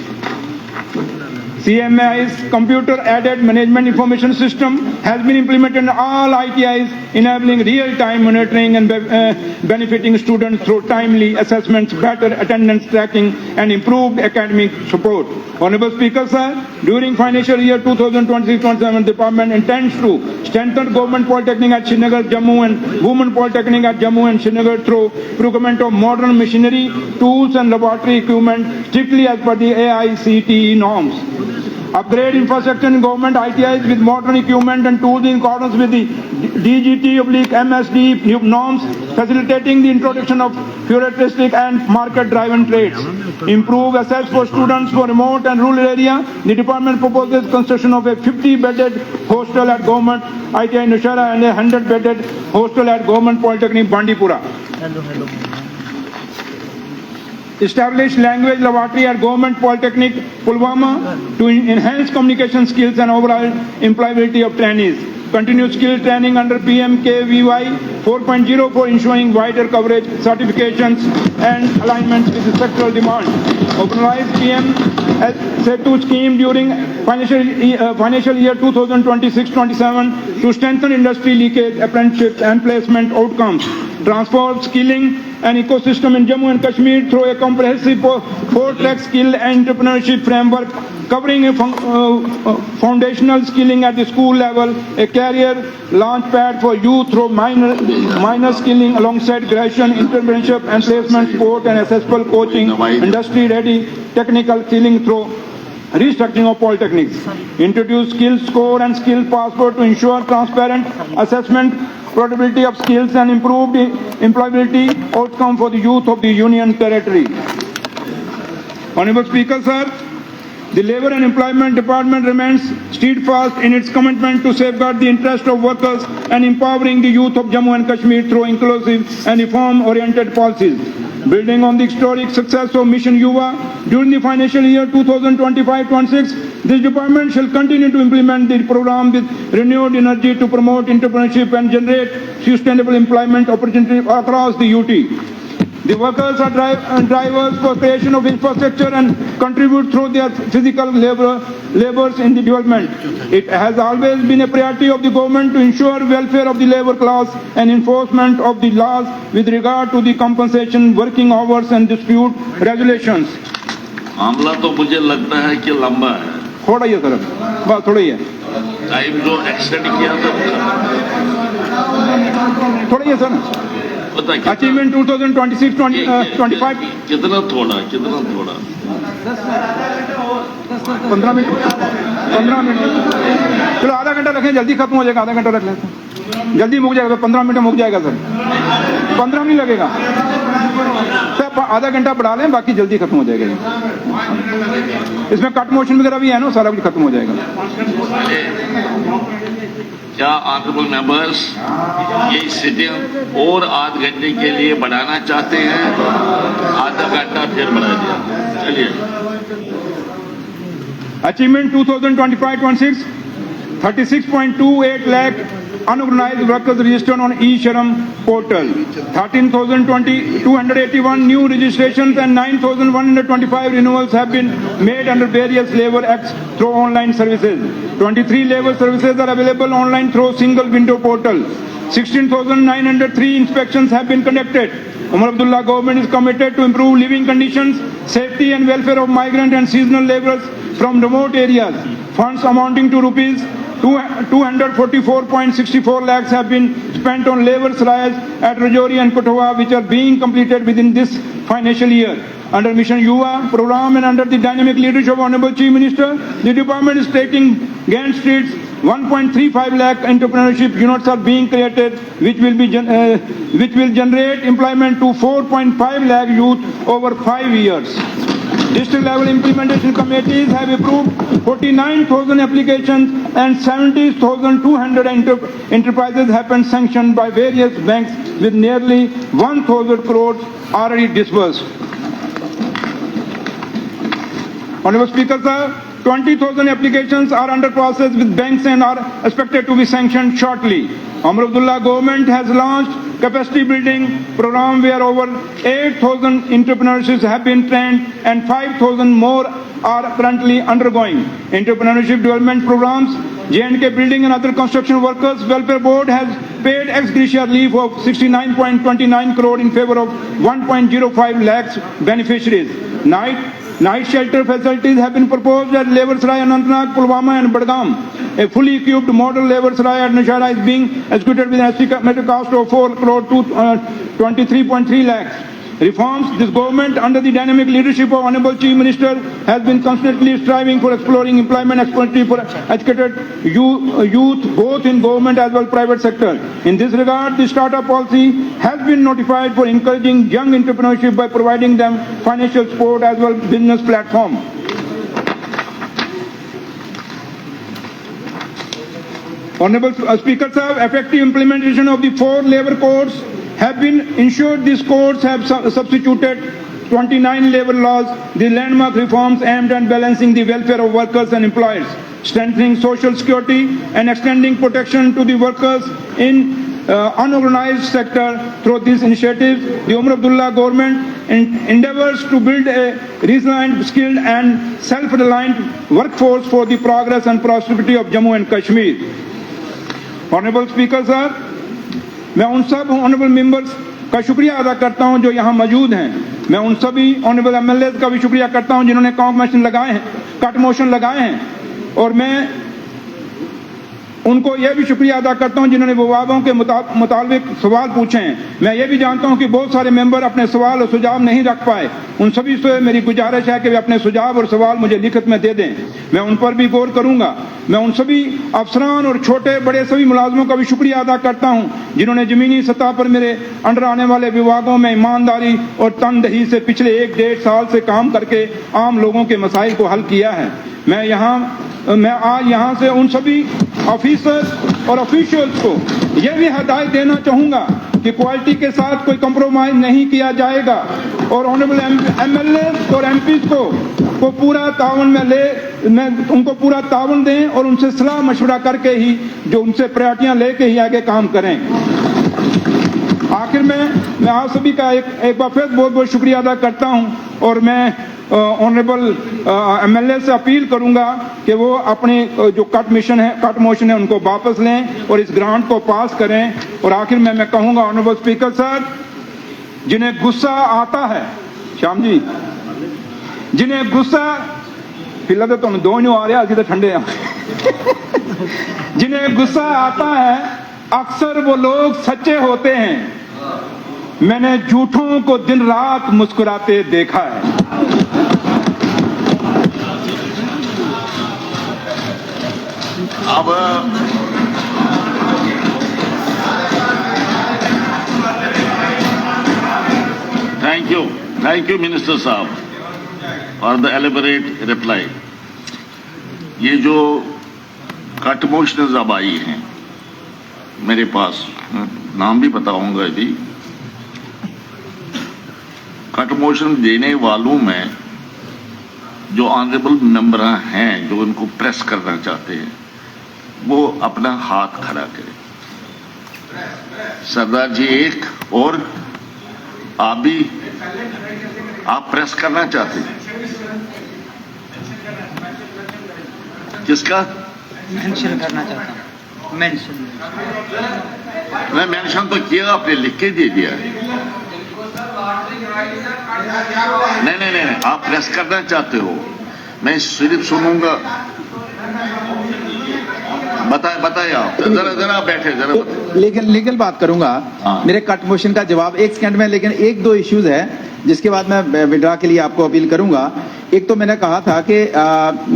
CMI's computer-aided management information system has been implemented in all ITIs, enabling real-time monitoring and benefiting students through timely assessments, better attendance tracking, and improved academic support. Honorable Speaker, sir, during financial year 2026-27, the Department intends to strengthen Government Polytechnic at Srinagar, Jammu, and Women Polytechnic at Jammu and Srinagar through procurement of modern machinery, tools, and laboratory equipment strictly as per the AICTE norms. Upgrade infrastructure in government ITIs with modern equipment and tools in accordance with the DGT/MSD norms, facilitating the introduction of futuristic and market-driven trades. Improve access for students for remote and rural area. The department proposes construction of a 50-bedded hostel at Government ITI Nushara and a 100-bedded hostel at Government Polytechnic Bandipura. Establish language laboratory at Government Polytechnic Pulwama to enhance communication skills and overall employability of trainees. Continue skill training under PMKVY 4.0 for ensuring wider coverage, certifications, and alignments with the sectoral demand. Organize PM Setu scheme during financial year 2026-27 to strengthen industry linkage, apprenticeship, and placement outcomes. Transform skilling and ecosystem in Jammu and Kashmir through a comprehensive 4-track skill and entrepreneurship framework covering a foundational skilling at the school level, a career launchpad for youth through minor skilling alongside graduation, entrepreneurship and placement support and accessible coaching, industry-ready technical skilling through restructuring of polytechnics. Introduce skill score and skill passport to ensure transparent assessment, portability of skills and improved employability outcome for the youth of the Union Territory. Honorable Speaker, sir, the Labour and Employment Department remains steadfast in its commitment to safeguard the interest of workers and empowering the youth of Jammu and Kashmir through inclusive and reform-oriented policies. Building on the historic success of Mission Yuva during the financial year 2025-26, this department shall continue to implement the program with renewed energy to promote entrepreneurship and generate sustainable employment opportunities across the UT. The workers are drivers for creation of infrastructure and contribute through their physical labors in the development. It has always been a priority of the government to ensure welfare of the labor class and enforcement of the laws with regard to the compensation, working hours and dispute resolutions.
मामला तो मुझे लगता है कि लंबा है,
थोड़ा ही है सर, बस थोड़ा ही है,
टाइम जो एक्सटेंड किया था
थोड़ा ही है सर. Achievement 2026-25
कितना थोड़ा
15 मिनट चलो आधा घंटा घंटा रखें, जल्दी खत्म हो जाएगा, आधा घंटा रख लेते हैं, जल्दी मुक जाएगा, 15 मिनट में मुक जाएगा सर, 15 नहीं लगेगा सर, आधा घंटा बढ़ा लें, बाकी जल्दी खत्म हो जाएगा। इसमें कट मोशन वगैरह भी है ना, सारा कुछ खत्म हो जाएगा।
क्या ऑनरेबल मेंबर्स ये सिटिंग और आध घंटे के लिए बढ़ाना चाहते हैं? आधा घंटा फिर बढ़ा दिया, चलिए।
Achievement 2025-26, 36.28 lakh unorganized workers registered on eShram portal. 13,281 new registrations and 9,125 renewals have been made under various labor acts through online services. 23 labor services are available online through single window portal. 16,903 inspections have been conducted. Umar Abdullah government is committed to improve living conditions, safety and welfare of migrant and seasonal laborers from remote areas. Funds amounting to rupees 244.64 lakhs have been spent on labor riots at Rajouri and Kothwa, which are being completed within this financial year. Under Mission Yuva program and under the dynamic leadership of Honorable Chief Minister, the department is taking Gantt Streets. 1.35 lakh entrepreneurship units are being created, which will generate employment to 4.5 lakh youth over 5 years. District level implementation committees have approved 49,000 applications and 70,200 enterprises have been sanctioned by various banks with nearly 1,000 crores already disbursed. Honorable Speaker, sir, 20,000 applications are under process with banks and are expected to be sanctioned shortly. Umar Abdullah government has launched capacity building program where over 8,000 entrepreneurs have been trained and 5,000 more are currently undergoing entrepreneurship development programs. J&K Building and Other Construction Workers Welfare Board has paid ex gratia relief of 69.29 crore in favor of 1.05 lakhs beneficiaries. Night shelter facilities have been proposed at Labor Sarai, Anantnag, Pulwama and Badgam. A fully equipped model Labor Sarai at Nashara is being executed with an estimated cost of 4 crore to 23.3 lakhs. Reforms, this government under the dynamic leadership of Honorable Chief Minister has been constantly striving for exploring employment opportunity for educated youth both in government as well as private sector. In this regard, the startup policy has been notified for encouraging young entrepreneurship by providing them financial support as well as business platform. Honorable Speaker, sir, effective implementation of the 4 labor codes have been ensured. These codes have substituted 29 labor laws. The landmark reforms aimed at balancing the welfare of workers and employers, strengthening social security and extending protection to the workers in unorganized sector. Through these initiatives, the Umar Abdullah government endeavors to build a resilient, skilled and self-reliant workforce for the progress and prosperity of Jammu and Kashmir. Honorable Speaker, sir, मैं उन सब honourable members का शुक्रिया अदा करता हूं जो यहां मौजूद हैं। मैं उन सभी ऑनरेबल एमएलए का भी शुक्रिया करता हूं जिन्होंने कॉम्प मोशन लगाए हैं, कट मोशन लगाए हैं, और मैं उनको यह भी शुक्रिया अदा करता हूं जिन्होंने विभागों के मुताबिक सवाल पूछे हैं। मैं ये भी जानता हूं कि बहुत सारे मेंबर अपने सवाल और सुझाव नहीं रख पाए। उन सभी से मेरी गुजारिश है कि वे अपने सुझाव और सवाल मुझे लिखित में दे दें, मैं उन पर भी गौर करूंगा। मैं उन सभी अफसरान और छोटे बड़े सभी मुलाजमों का भी शुक्रिया अदा करता हूं जिन्होंने जमीनी सतह पर मेरे अंडर आने वाले विभागों में ईमानदारी और तनदही से पिछले 1-1.5 साल से काम करके आम लोगों के मसाइल को हल किया है। मैं आज यहाँ से उन सभी ऑफिसर्स और ऑफिशियल्स को यह भी हिदायत देना चाहूँगा कि क्वालिटी के साथ कोई कंप्रोमाइज नहीं किया जाएगा और ऑनरेबल एमएलए और एमपीज को पूरा तावन में उनको पूरा तावन दें और उनसे सलाह मशवरा करके ही जो उनसे प्रायोरिटियाँ लेके ही आगे काम करें। आखिर में मैं आप सभी का एक बार फिर बहुत बहुत शुक्रिया अदा करता हूं और मैं ऑनरेबल एमएलए से अपील करूंगा कि वो अपने जो कट मोशन है उनको वापस लें और इस ग्रांट को पास करें। और आखिर में मैं कहूंगा ऑनरेबल स्पीकर सर, जिन्हें गुस्सा आता है, श्याम जी, जिन्हें गुस्सा फिलहाल तो तुम दो नहीं आ रहे, अभी तो ठंडे हैं जिन्हें गुस्सा आता है अक्सर वो लोग सच्चे होते हैं। मैंने झूठों को दिन रात मुस्कुराते देखा है।
अब थैंक यू मिनिस्टर साहब फॉर द एलिबरेट रिप्लाई। ये जो कट मोशंस अब आई हैं मेरे पास, नाम भी बताऊंगा अभी, कट मोशन देने वालों में जो ऑनरेबल मेंबर हैं जो उनको प्रेस करना चाहते हैं वो अपना हाथ खड़ा करें। सरदार जी एक, और आप भी, आप प्रेस करना चाहते हैं? किसका
मेंशन करना चाहता हूँ? मेंशन
मैं मेंशन तो किया, आपने लिख के दे दिया। नहीं, आप प्रेस करना चाहते हो, मैं सिर्फ सुनूंगा। बताए आप, जरा बैठे जरा।
लेकिन लीगल बात करूंगा।
हाँ।
मेरे कट मोशन का जवाब 1 सेकंड में, लेकिन 1-2 इश्यूज है जिसके बाद मैं विड्रा के लिए आपको अपील करूंगा। एक तो मैंने कहा था कि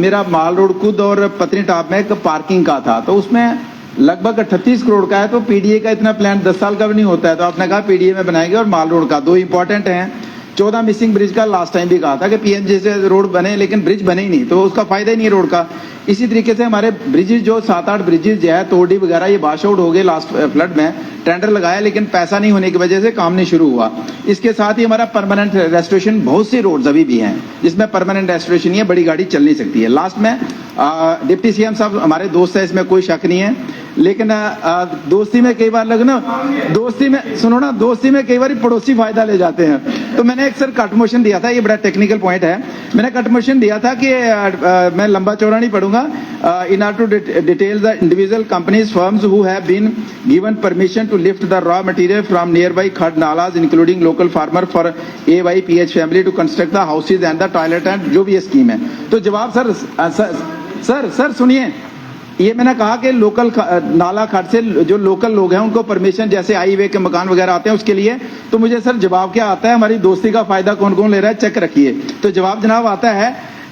मेरा माल रोड कुद और पत्नीटाप में एक पार्किंग का था, तो उसमें लगभग 38 करोड़ का है, तो पीडीए का इतना प्लान 10 साल का भी नहीं होता है, तो आपने कहा पीडीए में बनाएंगे। और माल रोड का 2 इंपॉर्टेंट हैं। 14 मिसिंग ब्रिज का लास्ट टाइम भी कहा था कि पीएनजी से रोड बने, लेकिन ब्रिज बने ही नहीं, तो उसका फायदा ही नहीं है रोड का। इसी तरीके से हमारे ब्रिजेज जो 7-8 ब्रिजेज जो है तोड़ी वगैरह ये वॉश आउट हो गए लास्ट फ्लड में, टेंडर लगाया लेकिन पैसा नहीं होने की वजह से काम नहीं शुरू हुआ। इसके साथ ही हमारा परमानेंट रेस्टोरेशन, बहुत सी रोड्स अभी भी हैं जिसमें परमानेंट रेस्टोरेशन नहीं है, बड़ी गाड़ी चल नहीं सकती है। लास्ट में डिप्टी सीएम साहब हमारे दोस्त है, इसमें कोई शक नहीं है, लेकिन दोस्ती में कई बार लगना, दोस्ती में सुनो ना, दोस्ती में कई बार पड़ोसी फायदा ले जाते हैं। तो मैंने एक सर कट मोशन दिया था, ये बड़ा टेक्निकल पॉइंट है। मैंने कट मोशन दिया था कि मैं लंबा चौड़ा नहीं पढ़ूंगा। In order to detail the individual companies firms who have been given permission to lift the raw material from near by खड नालाज including local farmer for AYPH family to construct the houses and the toilet and जो भी ये scheme है। तो जवाब sir सुनिए, ये मैंने कहा कि लोकल नाला खट से जो लोकल लोग हैं उनको परमिशन, जैसे हाईवे के मकान वगैरह आते हैं उसके लिए। तो मुझे सर जवाब क्या आता है, हमारी दोस्ती का फायदा कौन कौन ले रहा है, चेक रखिए। तो जवाब जनाब आता है,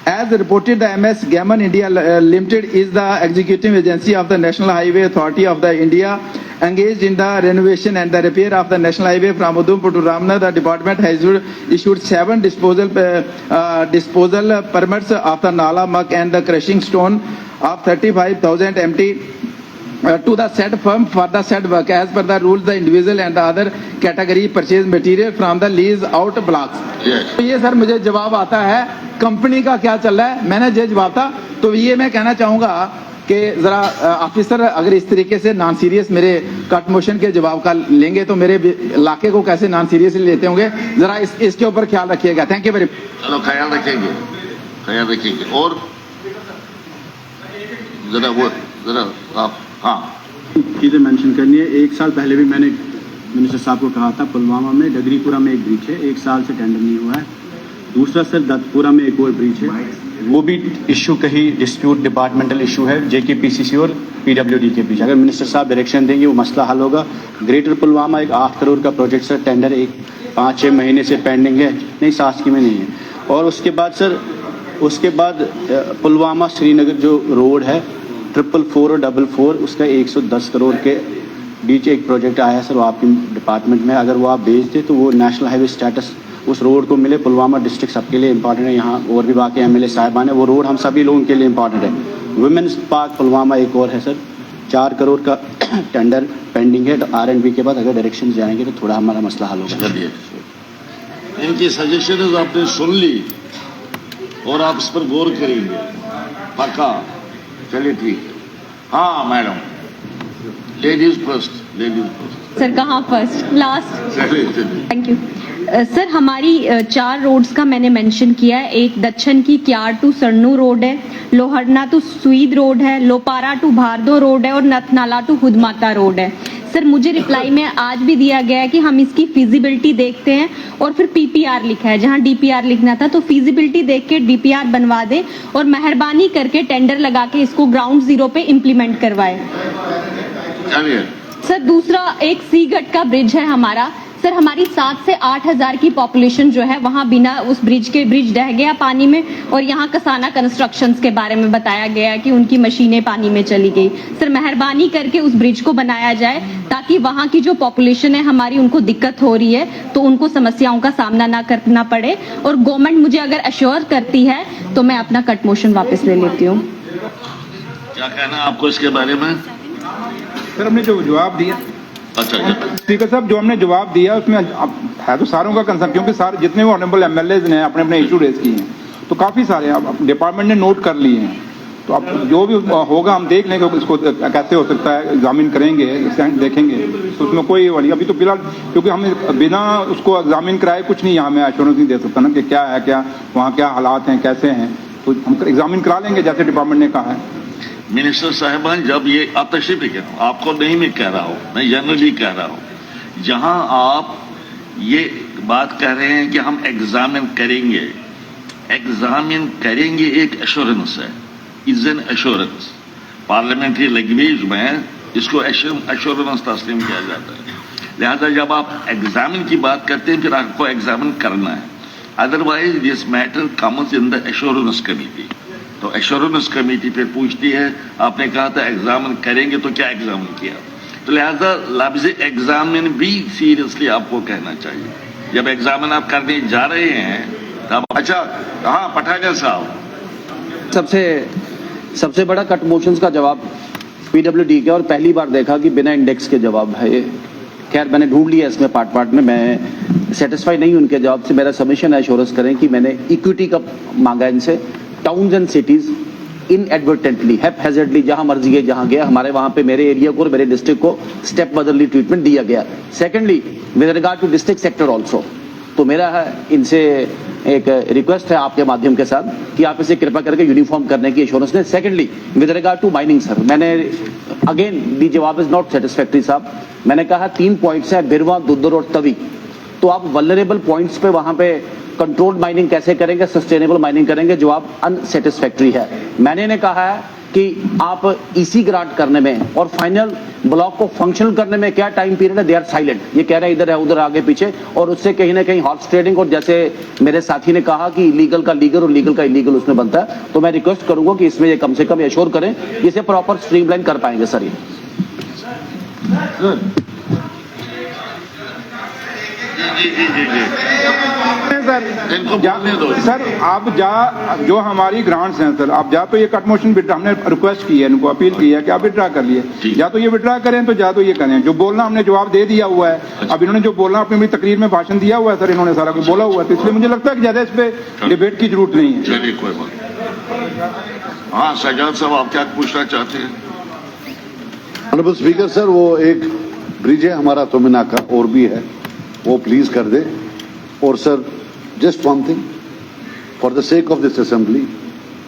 as reported the MS Gammon India Limited is the executive agency of the National Highway Authority of the India engaged in the renovation and the repair of the national highway from Udhampur to Ramnagar. The department has issued 7 disposal permits of the nala muck and the crushing stone of 35,000 MT to the said firm for the said work. As per the rules, the individual and the other category purchase material from the lease out blocks.
Yes.
तो ये sir मुझे जवाब आता है company का क्या चल रहा है, मैंने ये जवाब था। तो ये मैं कहना चाहूंगा कि जरा ऑफिसर अगर इस तरीके से नॉन सीरियस मेरे कट मोशन के जवाब का लेंगे तो मेरे इलाके को कैसे नॉन सीरियसली लेते होंगे, जरा इसके ऊपर ख्याल रखिएगा। Thank you very much.
चलो ख्याल रखेंगे। और जरा आप, हाँ,
चीज़ें मेंशन करनी है। 1 साल पहले भी मैंने मिनिस्टर साहब को कहा था, पुलवामा में डगरीपुरा में एक ब्रिज है, 1 साल से टेंडर नहीं हुआ है। दूसरा सर दत्तपुरा में एक और ब्रिज है, वो भी इशू कहीं डिस्प्यूट डिपार्टमेंटल इशू है JKPCC और PWD के बीच। अगर मिनिस्टर साहब डायरेक्शन देंगे वो मसला हल होगा। ग्रेटर पुलवामा एक 8 करोड़ का प्रोजेक्ट सर, टेंडर 5-6 महीने से पेंडिंग है, नहीं शासकीय में नहीं है। और उसके बाद पुलवामा श्रीनगर जो रोड है 444 और 44, उसका 110 करोड़ के बीच एक प्रोजेक्ट आया है सर, वो आपके डिपार्टमेंट में। अगर वो आप भेज दें तो वो नेशनल हाईवे स्टेटस उस रोड को मिले। पुलवामा डिस्ट्रिक्ट सबके लिए इंपॉर्टेंट है, यहाँ और भी बाकी MLA साहिबान है, वो रोड हम सभी लोगों के लिए इंपॉर्टेंट है। वुमेन्स पार्क पुलवामा एक और है सर, 4 करोड़ का टेंडर पेंडिंग है। तो R&B के बाद अगर डायरेक्शन जाएंगे तो थोड़ा हमारा मसला हल होगा।
इनकी सजेशन आपने सुन ली और आप इस पर गौर करेंगे पक्का। चलिए ठीक है। हाँ मैडम, लेडीज फर्स्ट।
सर कहाँ फर्स्ट, लास्ट?
चलिए।
Thank you sir. हमारी 4 रोड्स का मैंने मेंशन किया है। एक दक्षिण की क्यार टू सरनू रोड है, लोहरना टू सुईद रोड है, लोपारा टू भारदो रोड है और नथनाला टू हुदमाता रोड है। सर मुझे रिप्लाई में आज भी दिया गया है कि हम इसकी फिजिबिलिटी देखते हैं और फिर PPR लिखा है, जहां DPR लिखना था। तो फिजिबिलिटी देख के DPR बनवा दें और मेहरबानी करके टेंडर लगा के इसको ग्राउंड जीरो पे इम्प्लीमेंट करवाए। सर दूसरा एक सीगट का ब्रिज है हमारा, सर हमारी 7 से 8 हजार की पॉपुलेशन जो है वहां बिना उस ब्रिज ढह गया पानी में, और यहाँ कसाना कंस्ट्रक्शंस के बारे में बताया गया कि उनकी मशीनें पानी में चली गई। सर मेहरबानी करके उस ब्रिज को बनाया जाए ताकि वहां की जो पॉपुलेशन है हमारी, उनको दिक्कत हो रही है तो उनको समस्याओं का सामना ना करना पड़े, और गवर्नमेंट मुझे अगर अश्योर करती है तो मैं अपना कट मोशन वापस ले लेती हूँ।
क्या कहना है आपको इसके बारे में?
सर हमने जो जवाब दिया,
अच्छा
स्पीकर साहब जो हमने जवाब दिया उसमें है तो सारों का कंसर्न, क्योंकि सारे जितने भी ऑनरेबल एमएलएज ने अपने अपने इशू रेज किए हैं तो काफी सारे अब डिपार्टमेंट ने नोट कर लिए हैं। तो अब जो भी होगा हम देख लेंगे इसको कैसे हो सकता है, एग्जामिन करेंगे, देखेंगे, तो उसमें कोई वाली अभी तो फिलहाल, क्योंकि हमें बिना उसको एग्जामिन कराए कुछ नहीं यहाँ में एश्योरेंस नहीं दे सकता ना कि क्या है, क्या वहाँ क्या हालात हैं, कैसे हैं, तो हम एग्जामिन करा लेंगे जैसे डिपार्टमेंट ने कहा है।
मिनिस्टर साहिबान, जब ये आप तशरीफ लेके, आपको नहीं मैं कह रहा हूँ, मैं जनरली कह रहा हूँ, जहां आप ये बात कह रहे हैं कि हम एग्जामिन करेंगे एक एश्योरेंस है, is an assurance. Parliamentary language में इसको एश्योरेंस तस्लीम किया जाता है। लिहाजा जब आप एग्जामिन की बात करते हैं फिर आपको एग्जामिन करना है, otherwise this matter comes in the assurance committee. तो एश्योरेंस कमेटी फिर पूछती है, आपने कहा था एग्जामिन करेंगे तो क्या एग्जामिन किया, तो लिहाजा लफ्ज एग्जामिन भी सीरियसली आपको कहना चाहिए। जब एग्जामिन आप करने जा रहे हैं तब। अच्छा हाँ पठानिया साहब,
सबसे बड़ा कट मोशंस का जवाब पीडब्ल्यूडी का, और पहली बार देखा कि बिना इंडेक्स के जवाब है ये। खैर मैंने ढूंढ लिया इसमें पार्ट में, मैं सेटिस्फाई नहीं उनके जवाब से। मेरा सबमिशन है, एश्योरेंस करें कि मैंने इक्विटी का मांगा इनसे। टाउन्स एंड सिटीज इनएडवर्टेंटली हैजर्डली जहां मर्जी है जहां गया, हमारे वहां पे मेरे एरिया को और मेरे डिस्ट्रिक्ट को स्टेप मदरली ट्रीटमेंट दिया गया। Secondly with regard to district sector also, तो मेरा इनसे एक रिक्वेस्ट है आपके माध्यम के साथ कि आप इसे कृपा करके यूनिफॉर्म करने की एश्योरेंस दें। Secondly with regard to mining sir, मैंने अगेन दी जवाब इज नॉट सेटिस्फैक्टरी साहब। मैंने कहा 3 पॉइंट्स है, बिरवा, दुद्दर और तवी, तो आप वल्नरेबल पॉइंट्स पे वहां पे कंट्रोल्ड माइनिंग कैसे करेंगे, सस्टेनेबल माइनिंग करेंगे, जवाब अनसेटिस्फैक्टरी है। मैंने ने कहा है कि आप ईसी ग्रांट करने में और फाइनल ब्लॉक को फंक्शनल करने में क्या टाइम पीरियड है, दे आर साइलेंट। ये कह रहे हैं इधर है उधर आगे पीछे, और उससे कहीं ना कहीं हॉर्स ट्रेडिंग, और जैसे मेरे साथी ने कहा कि लीगल का लीगल और लीगल का इलीगल उसमें बनता है। तो मैं रिक्वेस्ट करूंगा कि इसमें ये कम से कम एश्योर करें, इसे प्रॉपर स्ट्रीमलाइन कर पाएंगे सर ये।
सर आप जो हमारी ग्रांट्स हैं सर, आप तो ये कट मोशन हमने रिक्वेस्ट की है, इनको अपील की है कि आप विड्रा कर लिए, या तो ये विड्रा करें तो तो ये करें। जो बोलना हमने जवाब दे दिया हुआ है। अब इन्होंने जो बोलना अपनी तकरीर में भाषण दिया हुआ है सर, इन्होंने सारा कुछ बोला हुआ है, तो इसलिए मुझे लगता है कि ज्यादा इस पे डिबेट की जरूरत नहीं है।
चलिए कोई बात। हाँ सजाद साहब, आप क्या पूछना चाहते हैं?
ऑनरेबल स्पीकर सर, वो एक ब्रिज है हमारा तुमिना का, और भी है, वो प्लीज कर दे। और sir just one thing, for the sake of this assembly,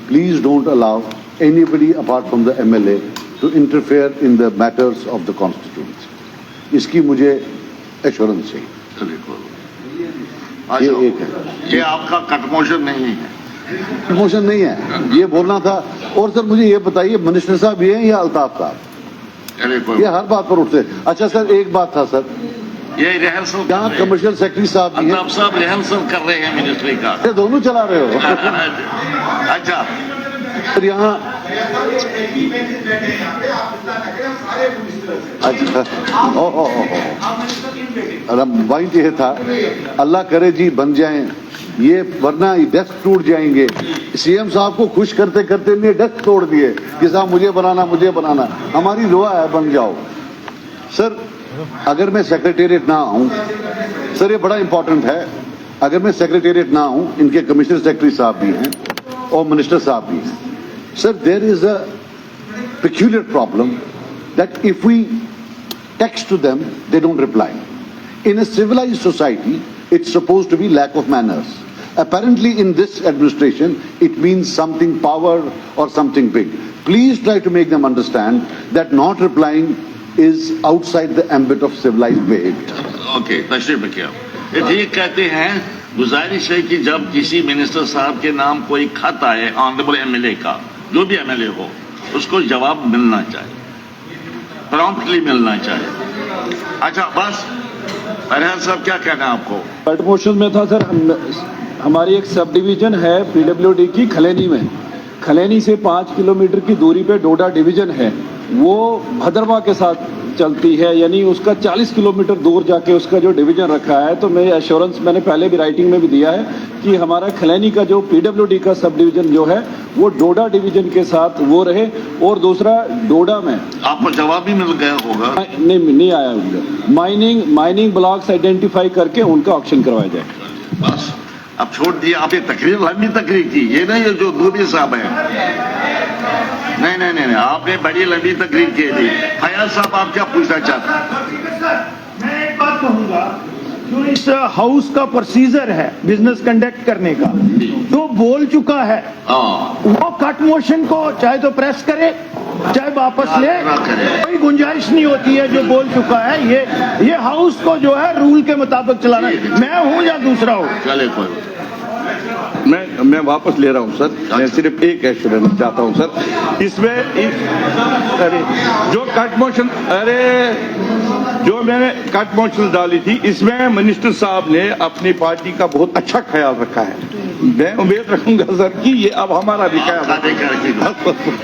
please don't allow anybody apart from the MLA to interfere in the matters of the constituency. इसकी मुझे एश्योरेंस चाहिए। ये एक है,
ये आपका कट मोशन नहीं है?
प्रमोशन नहीं है, ये बोलना था। और सर मुझे ये बताइए, मिनिस्टर साहब ये हैं या अल्ताफ साहब? ये हर बात पर उठते। अच्छा सर एक बात था सर,
ये रिहर्सल
यहाँ कमर्शियल सेक्रेटरी साहब भी हैं।
अल्ताफ साहब रिहर्सल कर रहे हैं मिनिस्ट्री का।
ये दोनों चला रहे हो?
अच्छा
सर यहाँ अच्छा पॉइंट ये था, अल्लाह करे जी बन जाएं ये, वरना डेस्क टूट जाएंगे। सीएम साहब को खुश करते करते ने डेस्क तोड़ दिए कि साहब मुझे बनाना। हमारी दुआ है बन जाओ। सर अगर मैं सेक्रेटेरिएट ना आऊं, सर ये बड़ा इंपॉर्टेंट है, अगर मैं सेक्रेटेरिएट ना आऊं, इनके कमिश्नर सेक्रेटरी साहब भी हैं और मिनिस्टर साहब भी हैं। Sir there is a peculiar problem that if we text to them, they don't reply. In a civilized society, it's supposed to be lack of manners. Apparently in this administration, it means something power or something big. Please try to make them understand that not replying is outside the ambit of civilized behavior.
Okay, तशरीफ रखिए। ये ठीक कहते हैं, गुजारिश है कि जब किसी मिनिस्टर साहब के नाम कोई खत आए ऑनरेबल एमएलए का, जो भी एमएलए हो, उसको जवाब मिलना चाहिए, प्रॉम्प्टली मिलना चाहिए। अच्छा बस फरहान साहब क्या कहना है आपको?
कट मोशन में था सर, हमारी एक सब डिवीजन है पीडब्ल्यूडी की खलेनी में। खलेनी से 5 किलोमीटर की दूरी पे डोडा डिवीजन है, वो भद्रवा के साथ चलती है, यानी उसका 40 किलोमीटर दूर जाके उसका जो डिवीजन रखा है। तो मैं एश्योरेंस मैंने पहले भी राइटिंग में भी दिया है कि हमारा खलैनी का जो पीडब्ल्यूडी का सब डिवीजन जो है वो डोडा डिवीजन के साथ वो रहे। और दूसरा डोडा में
आपको जवाब भी मिल गया होगा।
नहीं आया उनका। माइनिंग ब्लॉक्स आइडेंटिफाई करके उनका ऑक्शन करवाया जाए।
बस अब छोड़ दिए। आपने तकरीर लंबी तकरीर की, ये नहीं जो दूबी साहब है। नहीं, आपने बड़ी लंबी तकरीर की थी। फयाज साहब आप क्या पूछना चाहते हैं?
मैं एक बात कहूंगा, जो इस हाउस का प्रोसीजर है बिजनेस कंडक्ट करने का, जो बोल चुका है वो कट मोशन को चाहे तो प्रेस करे चाहे वापस ले, कोई गुंजाइश नहीं होती है। जो बोल चुका है ये हाउस को जो है रूल के मुताबिक चलाना, मैं हूं या दूसरा हो।
चले कोई
मैं वापस ले रहा हूं सर। मैं सिर्फ एक एश्योरेंस चाहता हूं सर, इसमें अरे जो कट मोशन जो मैंने कट मोशन डाली थी, इसमें मिनिस्टर साहब ने अपनी पार्टी का बहुत अच्छा ख्याल रखा है। मैं उम्मीद रखूंगा सर कि ये अब हमारा भी ख्याल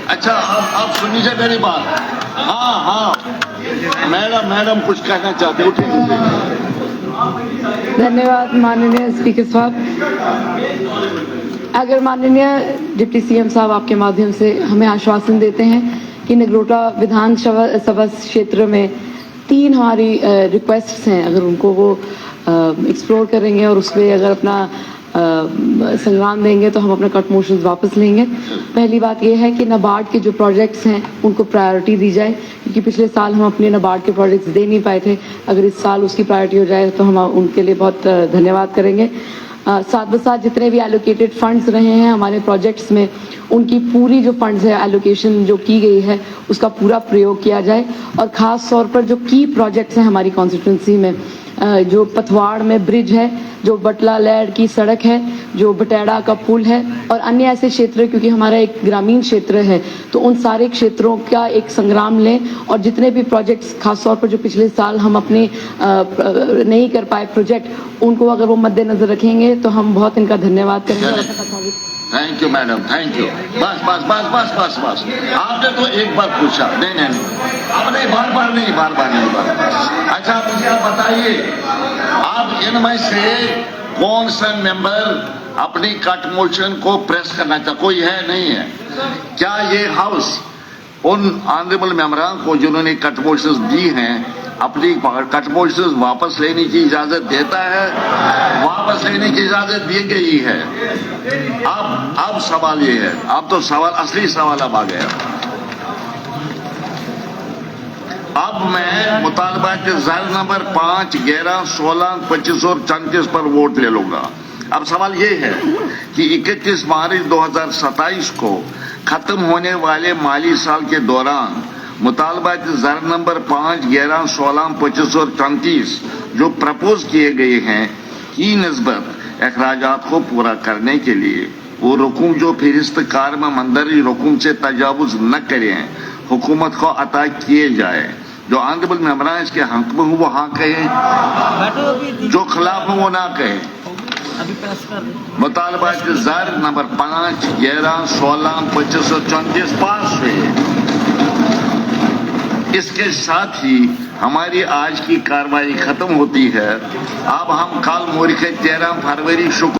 अच्छा आप सुनिए मेरी बात। हाँ मैडम कुछ कहना चाहते उठे।
धन्यवाद माननीय स्पीकर साहब। अगर माननीय डिप्टी सीएम साहब आपके माध्यम से हमें आश्वासन देते हैं कि नगरोटा विधानसभा क्षेत्र में 3 हमारी रिक्वेस्ट्स हैं, अगर उनको वो एक्सप्लोर करेंगे और उस पर अगर अपना संग्राम देंगे तो हम अपना कट मोशन वापस लेंगे। पहली बात यह है कि नाबार्ड के जो प्रोजेक्ट्स हैं उनको प्रायोरिटी दी जाए, क्योंकि पिछले साल हम अपने नाबार्ड के प्रोजेक्ट्स दे नहीं पाए थे। अगर इस साल उसकी प्रायोरिटी हो जाए तो हम उनके लिए बहुत धन्यवाद करेंगे। साथ ब साथ जितने भी एलोकेटेड फंड्स रहे हैं हमारे प्रोजेक्ट्स में, उनकी पूरी जो फंड्स है एलोकेशन जो की गई है उसका पूरा प्रयोग किया जाए। और ख़ास तौर पर जो की प्रोजेक्ट्स हैं हमारी कॉन्स्टिट्यूंसी में, जो पथवाड़ में ब्रिज है, जो बटला लैड की सड़क है, जो बटेड़ा का पुल है और अन्य ऐसे क्षेत्र, क्योंकि हमारा एक ग्रामीण क्षेत्र है तो उन सारे क्षेत्रों का एक संग्राम लें। और जितने भी प्रोजेक्ट्स खासतौर पर जो पिछले साल हम अपने नहीं कर पाए प्रोजेक्ट, उनको अगर वो मद्देनजर रखेंगे तो हम बहुत इनका धन्यवाद करेंगे।
Thank you madam, thank you. बस आपने तो एक बार पूछा। नहीं आपने बार नहीं। अच्छा मुझे आप बताइए, आप इनमें से कौन सा मेंबर अपनी कट मोशन को प्रेस करना चाहता? कोई है? नहीं है। क्या ये हाउस उन ऑनरेबल मेंबरान को जिन्होंने कट मोशन दी हैं अपनी कट मोशन वापस लेने की इजाजत देता है? वापस लेने की इजाजत दी गई है। अब सवाल ये है, अब तो असली सवाल अब आ गया। अब मैं मुतालबा के ज़र नंबर 5, 11, 16, 25 और 34 पर वोट ले लूंगा। अब सवाल ये है कि 31 मार्च 2027 को खत्म होने वाले माली साल के दौरान मुतालबा के ज़र नंबर 5, 11, 16, 25 और 34 जो प्रपोज किए गए हैं की निस्बत अखराजात को पूरा करने के लिए वो रकूम जो फहरिस्त कार में मंदरी रकूम से तजावुज न करें, हुकूमत को अता किए जाए। जो ऑनरेबल मेंबरान इसके हक में हो वो हाँ कहे, जो खिलाफ हो वो ना कहे। मुतालबा के ज़र नंबर 5, 11, 16, 25 और 34 पास हुए। इसके साथ ही हमारी आज की कार्रवाई खत्म होती है। अब हम कल मुल्क 13 फरवरी शुक्र